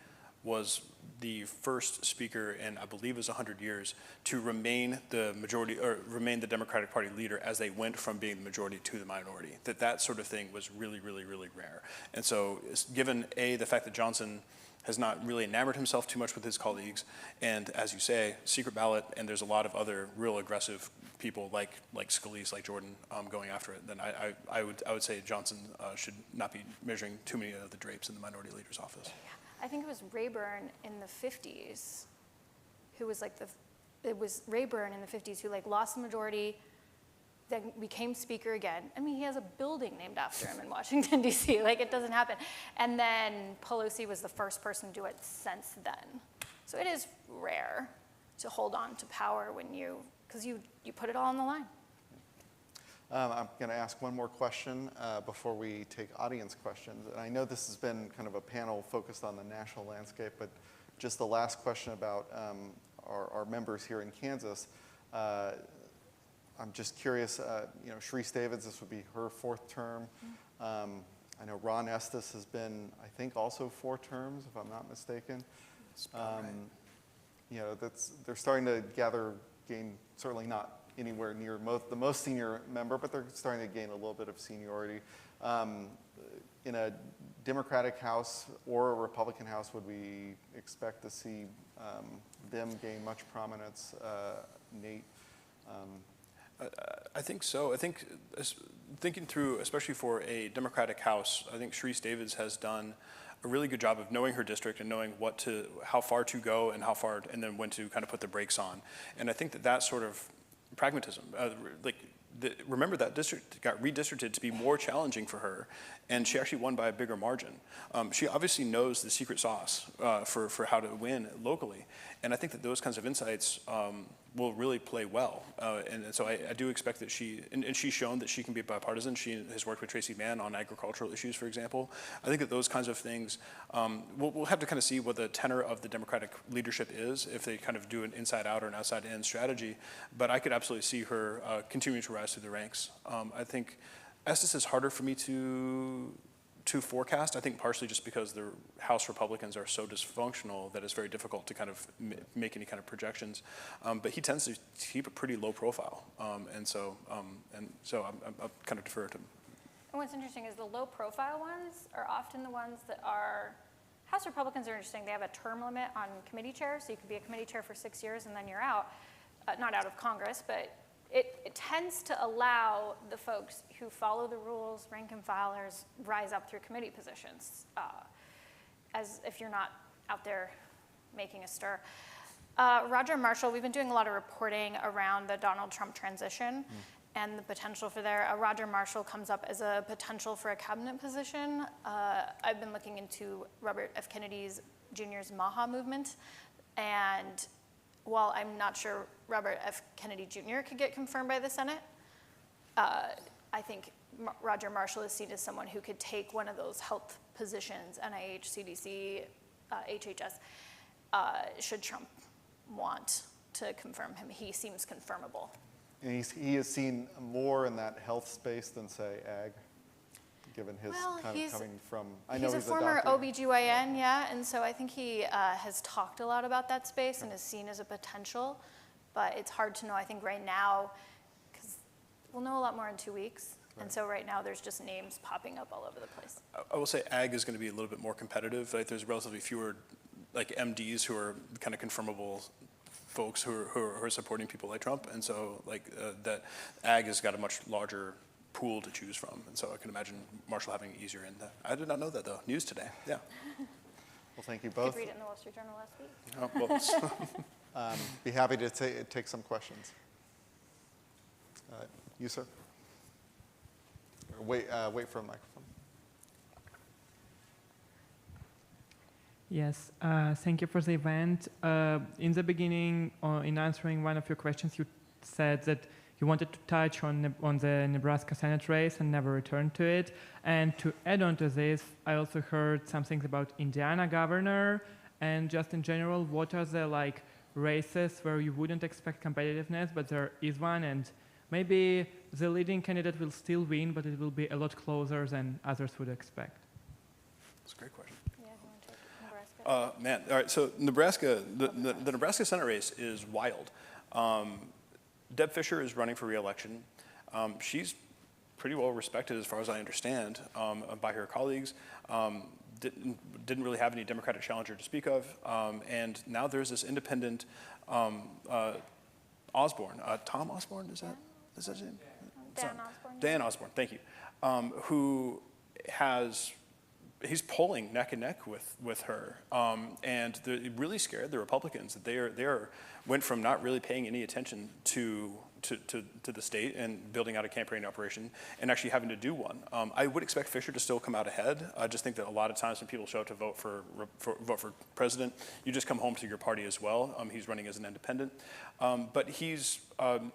was the first speaker in, I believe it was 100 years, to remain the majority, or remain the Democratic Party leader as they went from being the majority to the minority. That sort of thing was really, really, really rare. And so given the fact that Johnson has not really enamored himself too much with his colleagues, and as you say, secret ballot, and there's a lot of other real aggressive people like Scalise, like Jordan, going after it, then I would say Johnson should not be measuring too many of the drapes in the minority leader's office. I think it was Rayburn in the 50s who was it was Rayburn in the 50s who lost the majority, then became Speaker again. He has a building named after him in Washington, D.C. It doesn't happen. And then Pelosi was the first person to do it since then. So it is rare to hold on to power because you put it all on the line. I'm going to ask one more question before we take audience questions. And I know this has been kind of a panel focused on the national landscape, but just the last question about our members here in Kansas. I'm just curious, Sharice Davids, this would be her 4th term. I know Ron Estes has been, I think, also 4 terms, if I'm not mistaken. Right. They're starting to gain, certainly not anywhere near the most senior member, but they're starting to gain a little bit of seniority. In a Democratic House or a Republican House, would we expect to see them gain much prominence? Nate? I think so. I think thinking through, especially for a Democratic House, I think Sharice Davids has done a really good job of knowing her district and knowing how far to go and then when to kind of put the brakes on. And I think that sort of pragmatism, remember that district got redistricted to be more challenging for her, and she actually won by a bigger margin. She obviously knows the secret sauce for how to win locally, and I think that those kinds of insights will really play well. And so I do expect that and she's shown that she can be bipartisan. She has worked with Tracy Mann on agricultural issues, for example. I think that those kinds of things, we'll have to kind of see what the tenor of the Democratic leadership is, if they kind of do an inside-out or an outside-in strategy. But I could absolutely see her continuing to rise through the ranks. I think Estes is harder for me to forecast, I think partially just because the House Republicans are so dysfunctional that it's very difficult to kind of make any kind of projections. But he tends to keep a pretty low profile. And so I'll kind of defer to him. And what's interesting is the low profile ones are often the ones that are, House Republicans are interesting. They have a term limit on committee chairs, so you could be a committee chair for 6 years and then you're out, not out of Congress, but it tends to allow the folks who follow the rules, rank and filers, rise up through committee positions, as if you're not out there making a stir. Roger Marshall, we've been doing a lot of reporting around the Donald Trump transition and the potential for there. Roger Marshall comes up as a potential for a cabinet position. I've been looking into Robert F. Kennedy Jr.'s MAHA movement, and while I'm not sure Robert F. Kennedy Jr. could get confirmed by the Senate, I think Roger Marshall is seen as someone who could take one of those health positions, NIH, CDC, HHS, should Trump want to confirm him. He seems confirmable. And he is seen more in that health space than, say, ag, given his kind of coming from, I know he's a former doctor. OBGYN, yeah, and so I think he has talked a lot about that space and is seen as a potential, but it's hard to know, I think, right now, because we'll know a lot more in 2 weeks, and so right now there's just names popping up all over the place. I will say ag is going to be a little bit more competitive. Like, there's relatively fewer like MDs who are kind of confirmable folks who are supporting people like Trump, and so that ag has got a much larger pool to choose from, and so I can imagine Marshall having it easier in that. I did not know that though. News today. Yeah. Well, thank you both. Could read it in the Wall Street Journal last week. Oh, well. Be happy to take some questions. You, sir? Or wait for a microphone. Yes, thank you for the event. In the beginning, in answering one of your questions, you said that you wanted to touch on the Nebraska Senate race and never return to it. And to add on to this, I also heard some things about Indiana governor, and just in general, what are the races where you wouldn't expect competitiveness, but there is one, and maybe the leading candidate will still win, but it will be a lot closer than others would expect. That's a great question. Yeah, you want to take Nebraska? Man, all right, so Nebraska, the Nebraska Senate race is wild. Deb Fischer is running for re-election. She's pretty well respected, as far as I understand, by her colleagues. Didn't really have any Democratic challenger to speak of. And now there's this independent Osborne, Tom Osborne, is that his name? Dan Osborne. Dan Osborne, thank you, who he's polling neck and neck with her, and it really scared the Republicans that they went from not really paying any attention to the state and building out a campaign operation and actually having to do one. I would expect Fischer to still come out ahead. I just think that a lot of times when people show up to vote for president, you just come home to your party as well. He's running as an independent, but he's very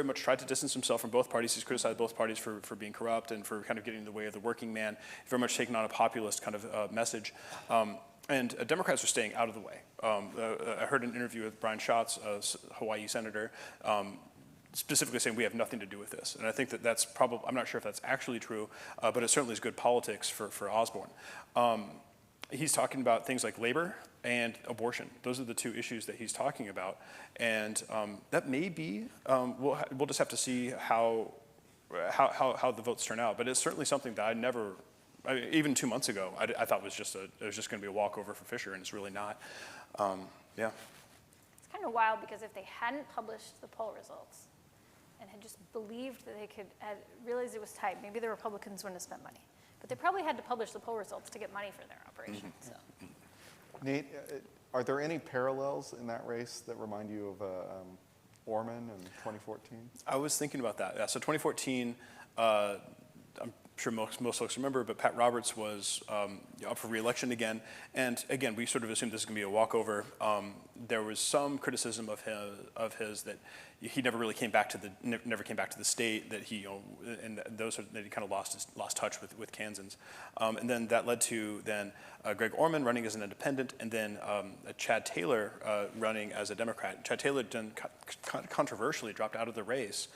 much tried to distance himself from both parties. He's criticized both parties for being corrupt and for kind of getting in the way of the working man. Very much taken on a populist kind of message. And Democrats are staying out of the way. I heard an interview with Brian Schatz, a Hawaii senator, specifically saying we have nothing to do with this. And I think that's probably, I'm not sure if that's actually true, but it certainly is good politics for Osborne. He's talking about things like labor and abortion. Those are the two issues that he's talking about. And that may be, we'll just have to see how the votes turn out. But it's certainly something that even 2 months ago, I thought it was just going to be a walkover for Fischer, and it's really not. Yeah. It's kind of wild because if they hadn't published the poll results and had just believed that they could, had realized it was tight, maybe the Republicans wouldn't have spent money. But they probably had to publish the poll results to get money for their operation. So. Nate, are there any parallels in that race that remind you of Orman in 2014? I was thinking about that. Yeah, so 2014, I'm sure most folks remember, but Pat Roberts was up for re-election again. And again, we sort of assumed this was going to be a walkover. There was some criticism of his that he never really came back to the state, that he, and that he kind of lost touch with Kansans. And then that led to Greg Orman running as an independent, and then Chad Taylor running as a Democrat. Chad Taylor then controversially dropped out of the race,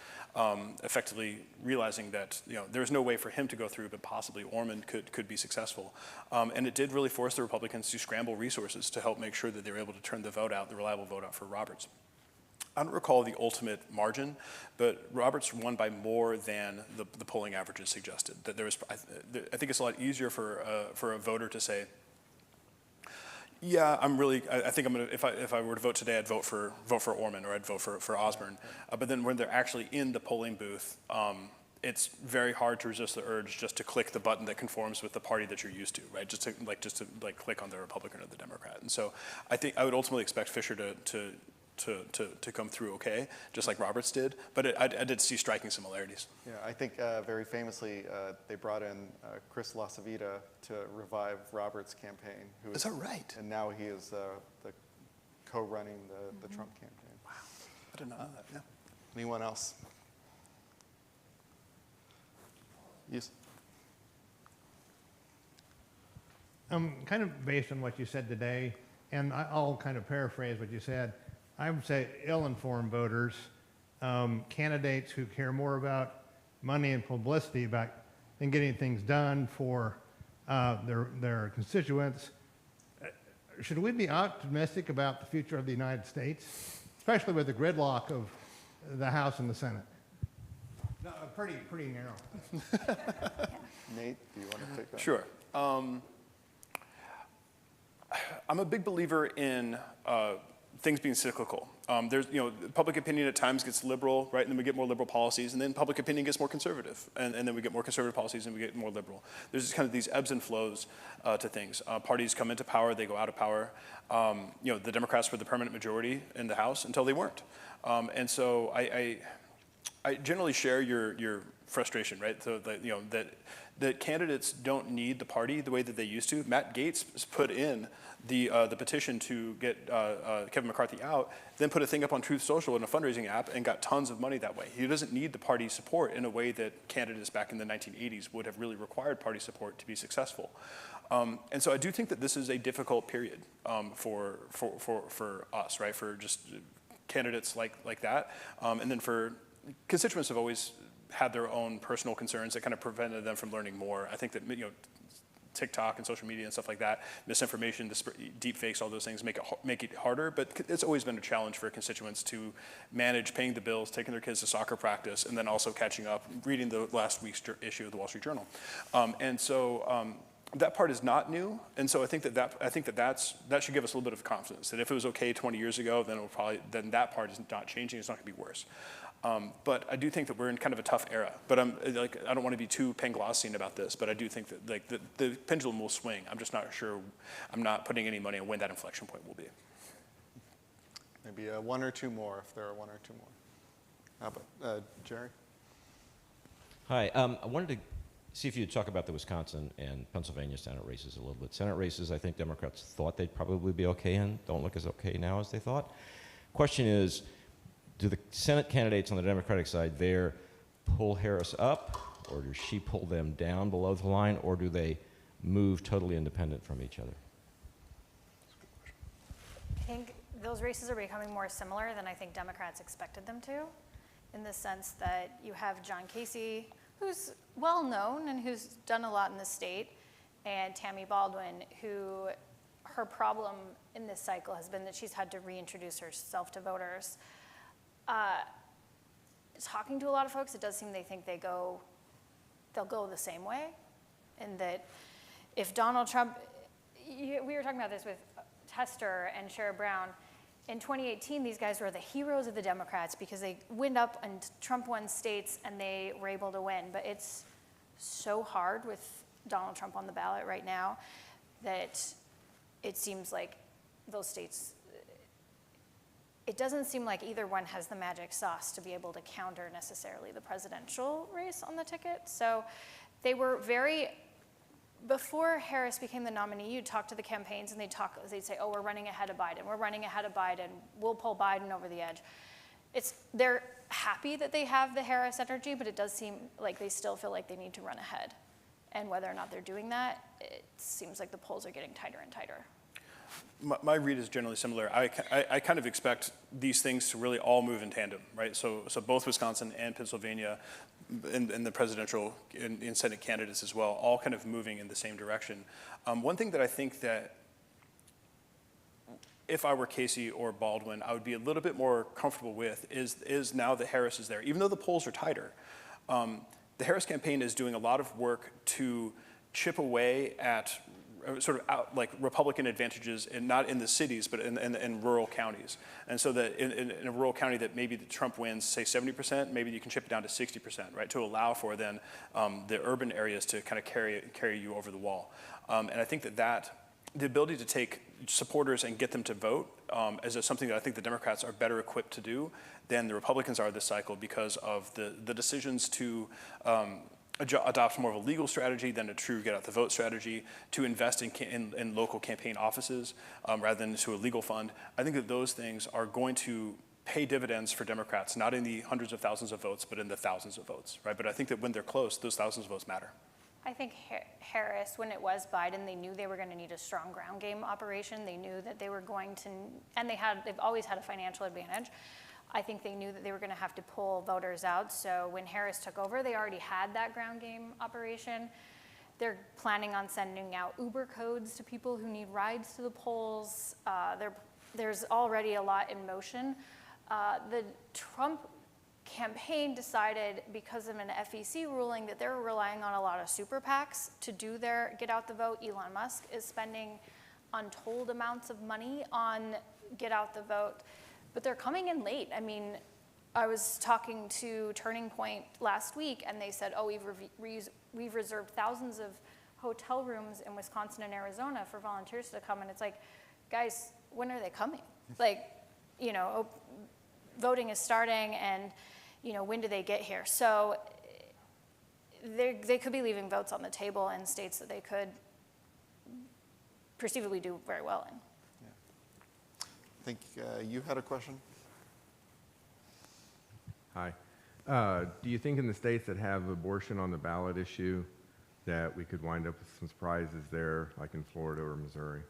effectively realizing that there was no way for him to go through, but possibly Orman could be successful. And it did really force the Republicans to scramble resources to help make sure that they were able to turn the reliable vote out for Roberts. I don't recall the ultimate margin, but Roberts won by more than the polling averages suggested. That there was, I think it's a lot easier for a voter to say, yeah, I think I'm gonna, if I were to vote today, I'd vote for Orman, or I'd vote for Osborne. But then when they're actually in the polling booth, it's very hard to resist the urge just to click the button that conforms with the party that you're used to, right? Just to click on the Republican or the Democrat. And so I think I would ultimately expect Fisher to come through okay, just like Roberts did, but I did see striking similarities. Yeah, I think very famously they brought in Chris LaCivita to revive Roberts' campaign. Is that right? And now he is the co-running the Trump campaign. Wow, I didn't know that, yeah. Anyone else? Yes. Kind of based on what you said today, and I'll kind of paraphrase what you said, I would say ill-informed voters, candidates who care more about money and publicity than getting things done for their constituents. Should we be optimistic about the future of the United States, especially with the gridlock of the House and the Senate? No, pretty narrow. Nate, do you want to take that? Sure. I'm a big believer in things being cyclical. There's, public opinion at times gets liberal, right, and then we get more liberal policies, and then public opinion gets more conservative, and then we get more conservative policies, and we get more liberal. There's just kind of these ebbs and flows to things. Parties come into power, they go out of power. The Democrats were the permanent majority in the House until they weren't, and so I generally share your frustration, right? So that candidates don't need the party the way that they used to. Matt Gaetz put in the petition to get Kevin McCarthy out, then put a thing up on Truth Social in a fundraising app and got tons of money that way. He doesn't need the party support in a way that candidates back in the 1980s would have really required party support to be successful. And so I do think that this is a difficult period for us, right? For just candidates like that, and then for constituents have always had their own personal concerns that kind of prevented them from learning more. I think that TikTok and social media and stuff like that, misinformation, deep fakes, all those things make it harder. But it's always been a challenge for constituents to manage paying the bills, taking their kids to soccer practice, and then also catching up, reading the last week's issue of the Wall Street Journal. That part is not new, and so I think that should give us a little bit of confidence that if it was okay 20 years ago, then that part is not changing. It's not going to be worse. But I do think that we're in kind of a tough era. But I don't want to be too Panglossian about this, but I do think that the pendulum will swing. I'm just not sure. I'm not putting any money on when that inflection point will be. Maybe one or two more, if there are one or two more. How about Jerry? Hi. I wanted to see if you'd talk about the Wisconsin and Pennsylvania Senate races a little bit. Senate races, I think Democrats thought they'd probably be okay in. Don't look as okay now as they thought. Question is, do the Senate candidates on the Democratic side there pull Harris up, or does she pull them down below the line, or do they move totally independent from each other? I think those races are becoming more similar than I think Democrats expected them to, in the sense that you have John Casey, who's well known and who's done a lot in the state, and Tammy Baldwin, who her problem in this cycle has been that she's had to reintroduce herself to voters. Talking to a lot of folks, it does seem they think they'll go the same way, and that if Donald Trump, we were talking about this with Tester and Sherrod Brown, in 2018, these guys were the heroes of the Democrats because they went up and Trump won states and they were able to win. But it's so hard with Donald Trump on the ballot right now that it seems like those states, it doesn't seem like either one has the magic sauce to be able to counter necessarily the presidential race on the ticket. So they were very, before Harris became the nominee, you'd talk to the campaigns and they'd say, oh, we're running ahead of Biden. We're running ahead of Biden. We'll pull Biden over the edge. They're happy that they have the Harris energy, but it does seem like they still feel like they need to run ahead. And whether or not they're doing that, it seems like the polls are getting tighter and tighter. My read is generally similar. I kind of expect these things to really all move in tandem, right? So both Wisconsin and Pennsylvania, in the presidential and Senate candidates as well, all kind of moving in the same direction. One thing that I think that if I were Casey or Baldwin, I would be a little bit more comfortable with is now that Harris is there, even though the polls are tighter. The Harris campaign is doing a lot of work to chip away at sort of like Republican advantages, and not in the cities, but in rural counties. And so that in a rural county that maybe Trump wins, say 70%, maybe you can chip it down to 60%, right? To allow for then the urban areas to kind of carry you over the wall. And I think that the ability to take supporters and get them to vote is something that I think the Democrats are better equipped to do than the Republicans are this cycle, because of the decisions to adopt more of a legal strategy than a true get-out-the-vote strategy, to invest in local campaign offices rather than to a legal fund. I think that those things are going to pay dividends for Democrats, not in the hundreds of thousands of votes, but in the thousands of votes, right? But I think that when they're close, those thousands of votes matter. I think Harris, when it was Biden, they knew they were going to need a strong ground game operation. They knew that they were going to, and they've always had a financial advantage. I think they knew that they were going to have to pull voters out. So when Harris took over, they already had that ground game operation. They're planning on sending out Uber codes to people who need rides to the polls. There's already a lot in motion. The Trump campaign decided, because of an FEC ruling, that they're relying on a lot of super PACs to do their get out the vote. Elon Musk is spending untold amounts of money on get out the vote, but they're coming in late. I mean, I was talking to Turning Point last week, and they said, oh, we've reserved thousands of hotel rooms in Wisconsin and Arizona for volunteers to come. And it's like, guys, when are they coming? Like, you know, voting is starting, and you know, when do they get here? So they could be leaving votes on the table in states that they could perceivably do very well in. Yeah. I think you had a question? Hi. Do you think in the states that have abortion on the ballot issue that we could wind up with some surprises there, like in Florida or Missouri?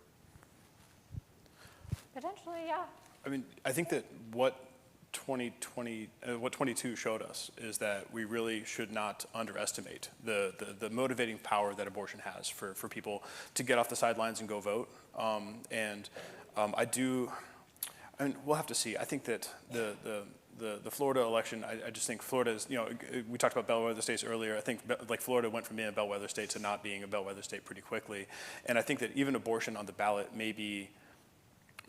Potentially, yeah. I mean, I think that what 22 showed us is that we really should not underestimate the motivating power that abortion has for people to get off the sidelines and go vote. I mean, we'll have to see. I think that the Florida election, I just think Florida is, you know, we talked about bellwether states earlier. I think like Florida went from being a bellwether state to not being a bellwether state pretty quickly. And I think that even abortion on the ballot may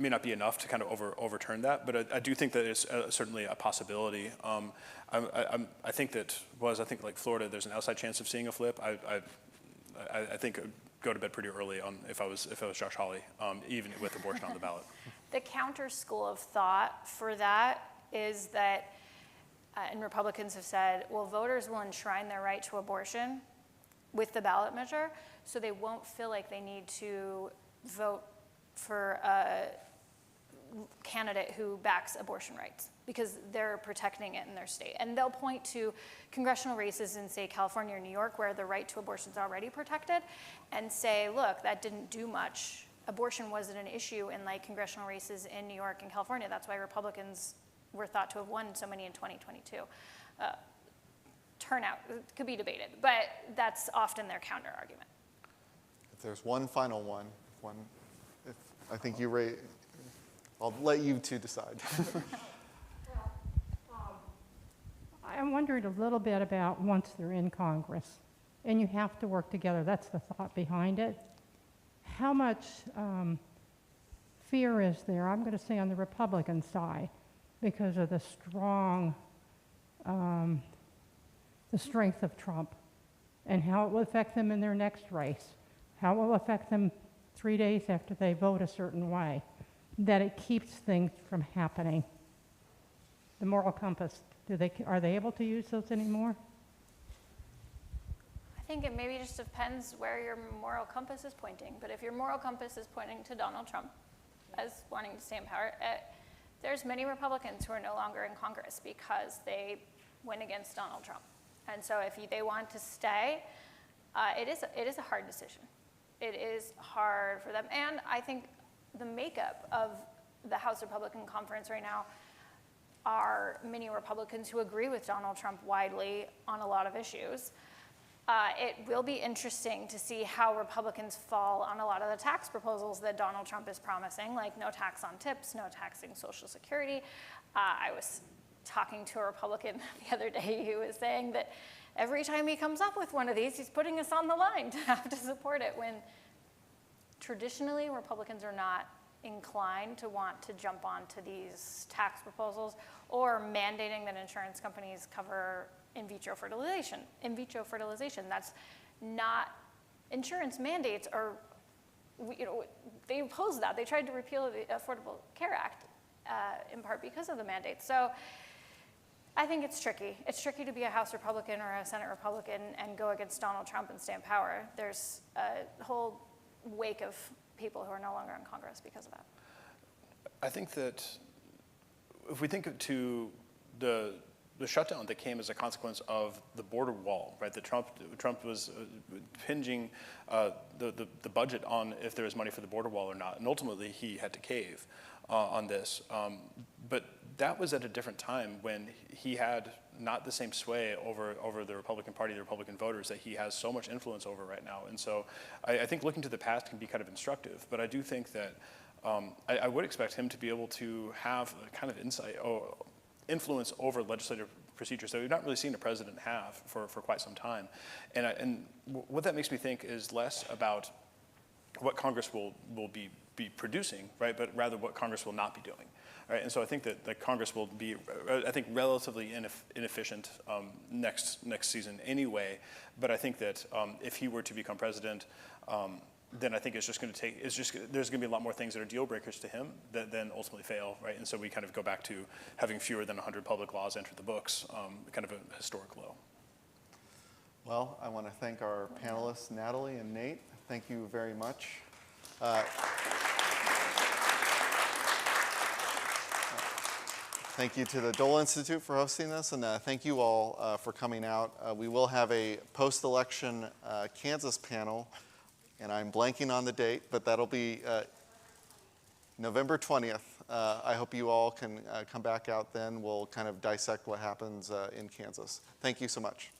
not be enough to kind of overturn that, but I do think that it's certainly a possibility. I think like Florida, there's an outside chance of seeing a flip. I think I'd go to bed pretty early on if I was Josh Hawley, even with abortion on the ballot. The counter school of thought for that is that, and Republicans have said, well, voters will enshrine their right to abortion with the ballot measure, so they won't feel like they need to vote for a candidate who backs abortion rights because they're protecting it in their state. And they'll point to congressional races in, say, California or New York where the right to abortion is already protected and say, look, that didn't do much. Abortion wasn't an issue in like congressional races in New York and California. That's why Republicans were thought to have won so many in 2022. Turnout could be debated, but that's often their counter argument. If there's one final one, if I think you rate, I'll let you two decide. I'm wondering a little bit about once they're in Congress, and you have to work together. That's the thought behind it. How much fear is there, I'm going to say on the Republican side, because of the strength of Trump, and how it will affect them in their next race, how it will affect them 3 days after they vote a certain way. that it keeps things from happening? The moral compass, are they able to use those anymore? I think it maybe just depends where your moral compass is pointing. But if your moral compass is pointing to Donald Trump as wanting to stay in power, there's many Republicans who are no longer in Congress because they went against Donald Trump. And so if they want to stay, it is a hard decision. It is hard for them. And I think the makeup of the House Republican Conference right now are many Republicans who agree with Donald Trump widely on a lot of issues. It will be interesting to see how Republicans fall on a lot of the tax proposals that Donald Trump is promising, like no tax on tips, no taxing Social Security. I was talking to a Republican the other day who was saying that every time he comes up with one of these, he's putting us on the line to have to support it, when traditionally Republicans are not inclined to want to jump onto these tax proposals or mandating that insurance companies cover in vitro fertilization. In vitro fertilization, that's not, insurance mandates are, they oppose that. They tried to repeal the Affordable Care Act in part because of the mandates. So I think it's tricky. It's tricky to be a House Republican or a Senate Republican and go against Donald Trump and stay in power. There's a whole wake of people who are no longer in Congress because of that. I think that if we think to the shutdown that came as a consequence of the border wall, right? That Trump was hinging the budget on if there was money for the border wall or not, and ultimately he had to cave on this. But that was at a different time when he had not the same sway over the Republican Party, the Republican voters, that he has so much influence over right now. And so I think looking to the past can be kind of instructive, but I do think that I would expect him to be able to have a kind of insight or influence over legislative procedures that we've not really seen a president have for quite some time. And what that makes me think is less about what Congress will be producing, right, but rather what Congress will not be doing. Right? And so I think that Congress will be, I think, relatively inefficient next season anyway. But I think that if he were to become president, then I think it's just going to take, there's going to be a lot more things that are deal breakers to him that then ultimately fail, right? And so we kind of go back to having fewer than 100 public laws enter the books, kind of a historic low. Well, I want to thank our panelists, Natalie and Nate. Thank you very much. Thank you to the Dole Institute for hosting this, and thank you all for coming out. We will have a post-election Kansas panel, and I'm blanking on the date, but that'll be November 20th. I hope you all can come back out then. We'll kind of dissect what happens in Kansas. Thank you so much.